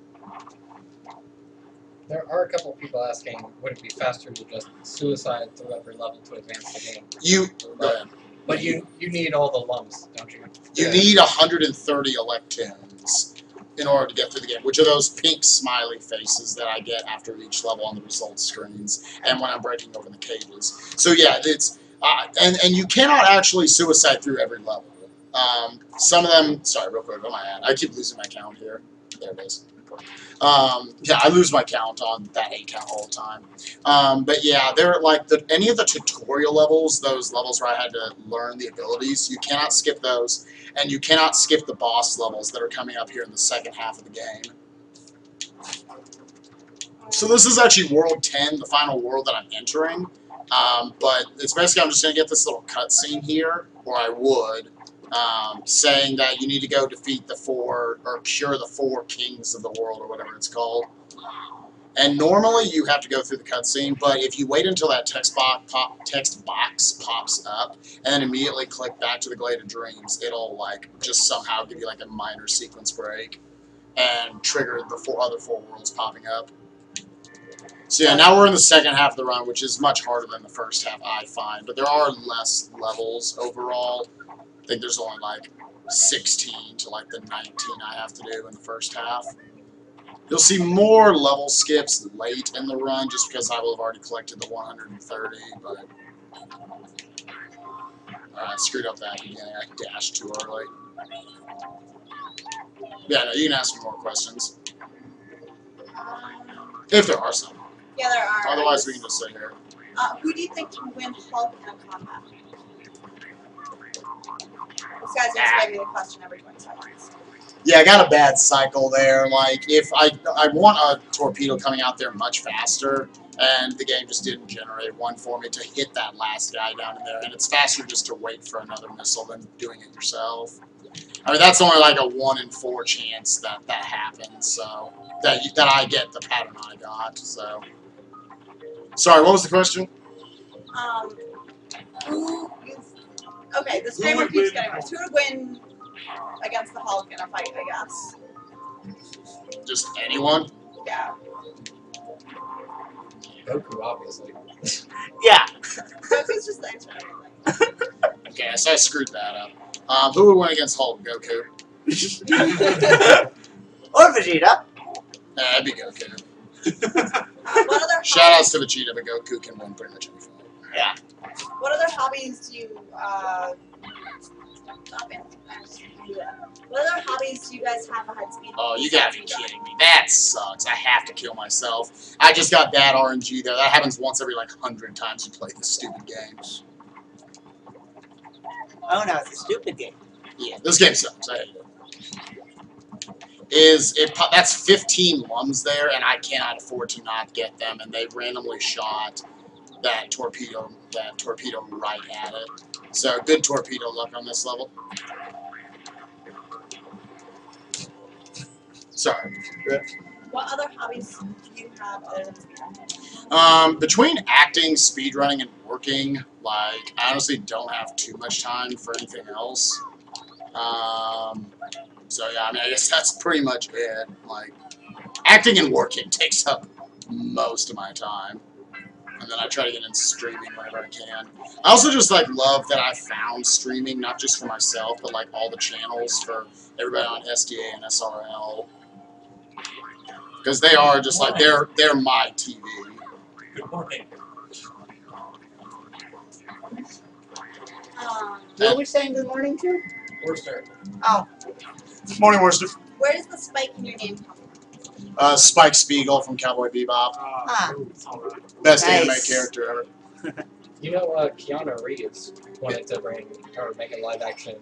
A: There are a couple people asking, would it be faster to just suicide through every level to advance the game?
C: But
A: you need all the lumps, don't you?
C: You need 130 electoons in order to get through the game, which are those pink smiley faces that I get after each level on the results screens and when I'm breaking open the cages. So yeah, it's and you cannot actually suicide through every level. Some of them, sorry, real quick, where am I at? I keep losing my count here. There it is. Yeah, I lose my count on that 8 count all the time. But yeah, they're like any of the tutorial levels, those levels where I had to learn the abilities, you cannot skip those, and you cannot skip the boss levels that are coming up here in the second half of the game. So this is actually World 10, the final world that I'm entering. But it's basically, I'm just going to get this little cutscene here, or I would, saying that you need to go defeat the 4, or cure the 4 kings of the world, or whatever it's called. And normally you have to go through the cutscene, but if you wait until that text box pops up, and then immediately click back to the Glade of Dreams, it'll like just somehow give you like a minor sequence break, and trigger the other 4 worlds popping up. So yeah, now we're in the second half of the run, which is much harder than the first half, I find. But there are less levels overall. I think there's only like 16 to like the 19 I have to do in the first half. You'll see more level skips late in the run, just because I will have already collected the 130, but I screwed up that beginning. I dashed too early. Yeah, no, you can ask me more questions. If there are some.
B: Yeah, there are.
C: Otherwise, we can just sit here.
B: Who do you think can win Hulk in a combat? This guy's gonna give you the question every 20 seconds.
C: Yeah, I got a bad cycle there. Like, if I want a torpedo coming out there much faster, and the game just didn't generate one for me to hit that last guy down in there, and it's faster just to wait for another missile than doing it yourself. I mean, that's only like a 1 in 4 chance that that happens. So that I get the pattern I got. So, sorry, what was the question?
B: Okay, this framework keeps getting worse. Who would win against the Hulk in a fight, I guess?
C: Just anyone?
B: Yeah.
A: Goku, obviously.
D: Yeah.
B: Goku's just the answer to everything.
C: Okay, so I screwed that up. Who would win against Hulk? Goku?
D: Or Vegeta.
C: That'd be Goku.
B: What other
C: Shout outs to Vegeta, but Goku can win pretty much any fight.
D: Yeah.
B: What other hobbies do you What other hobbies do you guys have behind speed?
C: Oh, you gotta be kidding me. That sucks. I have to kill myself. I just got bad RNG there. That happens once every like 100 times you play this stupid game.
D: Oh no, it's a stupid game.
C: Yeah, this game sucks. I hate it. That's 15 lums there, and I cannot afford to not get them, and they randomly shot that torpedo right at it. So good torpedo luck on this level. Sorry.
B: What other hobbies do you have other than speedrunning?
C: Between acting, speedrunning, and working, like, I honestly don't have too much time for anything else. So yeah, I mean, I guess that's pretty much it. Like, acting and working takes up most of my time. And then I try to get into streaming whenever I can. I also just, like, love that I found streaming, not just for myself, but, like, all the channels for everybody on SDA and SRL. Because they are just, like, they're my TV.
F: Good morning.
D: Who are we saying good morning to?
F: Worcester.
D: Oh,
C: Morning, Worcester.
B: Where does the spike in your name come from?
C: Spike Spiegel from Cowboy Bebop.
D: Huh.
G: It's alright.
C: Best
D: Nice.
C: anime character ever.
A: You know, Keanu Reeves wanted to bring or make a live action.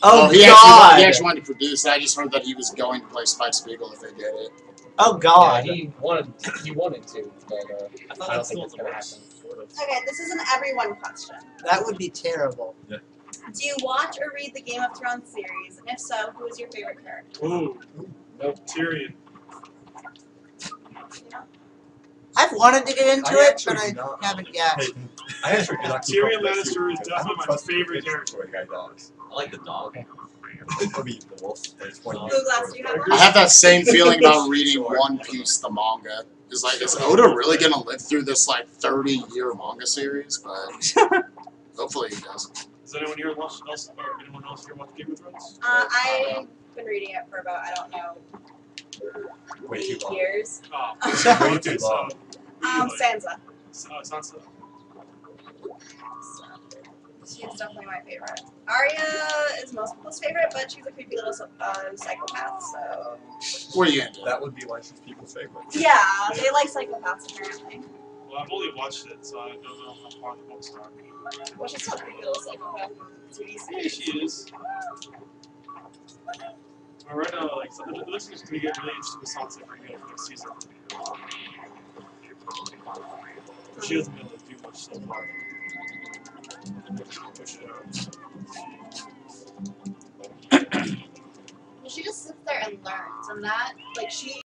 D: Oh,
C: he
D: God.
C: actually wanted to produce it. I just heard that he was going to play Spike Spiegel if they did it.
D: Oh, God.
A: Yeah, he wanted to, but
F: I thought
A: I don't
F: that's
A: think
F: still
A: it's
F: in the
A: gonna
F: works.
A: happen.
B: Okay, this is an everyone question.
D: That would be terrible.
B: Do you watch or read the Game of Thrones series? And if so, who is your favorite character?
G: Ooh,
A: Nope.
G: Tyrion.
D: I've wanted to get into
F: I
D: it,
F: actually
D: but I
F: do not.
D: haven't yet.
F: I actually do not keep
G: Tyrion
F: up with this
G: Lannister is
F: series. I
G: definitely
F: don't
G: my
F: trust the
G: favorite
F: kids
G: character.
F: before the guy dies.
H: I like the dog.
F: I mean, the wolf. That's one
B: Blue Glass, do you have one?
C: I have that same feeling about reading One Piece, the manga. Is like, is Oda really gonna live through this like 30-year manga series? But hopefully he does.
G: Does anyone here watch else or anyone else here watch Game of Thrones?
B: I've been reading it for about, I don't know,
F: Way too
B: 8
F: long.
B: years.
G: Oh,
F: Way too long.
B: Sansa.
G: Sansa.
B: She's definitely my favorite. Arya is most people's favorite, but she's a creepy little psychopath, so...
C: What are you into?
F: That would be why she's people's favorite.
B: Yeah, they like psychopaths apparently.
G: Well, I've only watched it, so I don't know how far the books are.
B: Well, she's still a creepy little psychopath.
G: Yeah, she is. Right now, like, so it looks like it's going to get really interesting with Sansa for the next season. She doesn't really do much so far.
B: Well, she just sits there and learns, and that, like, she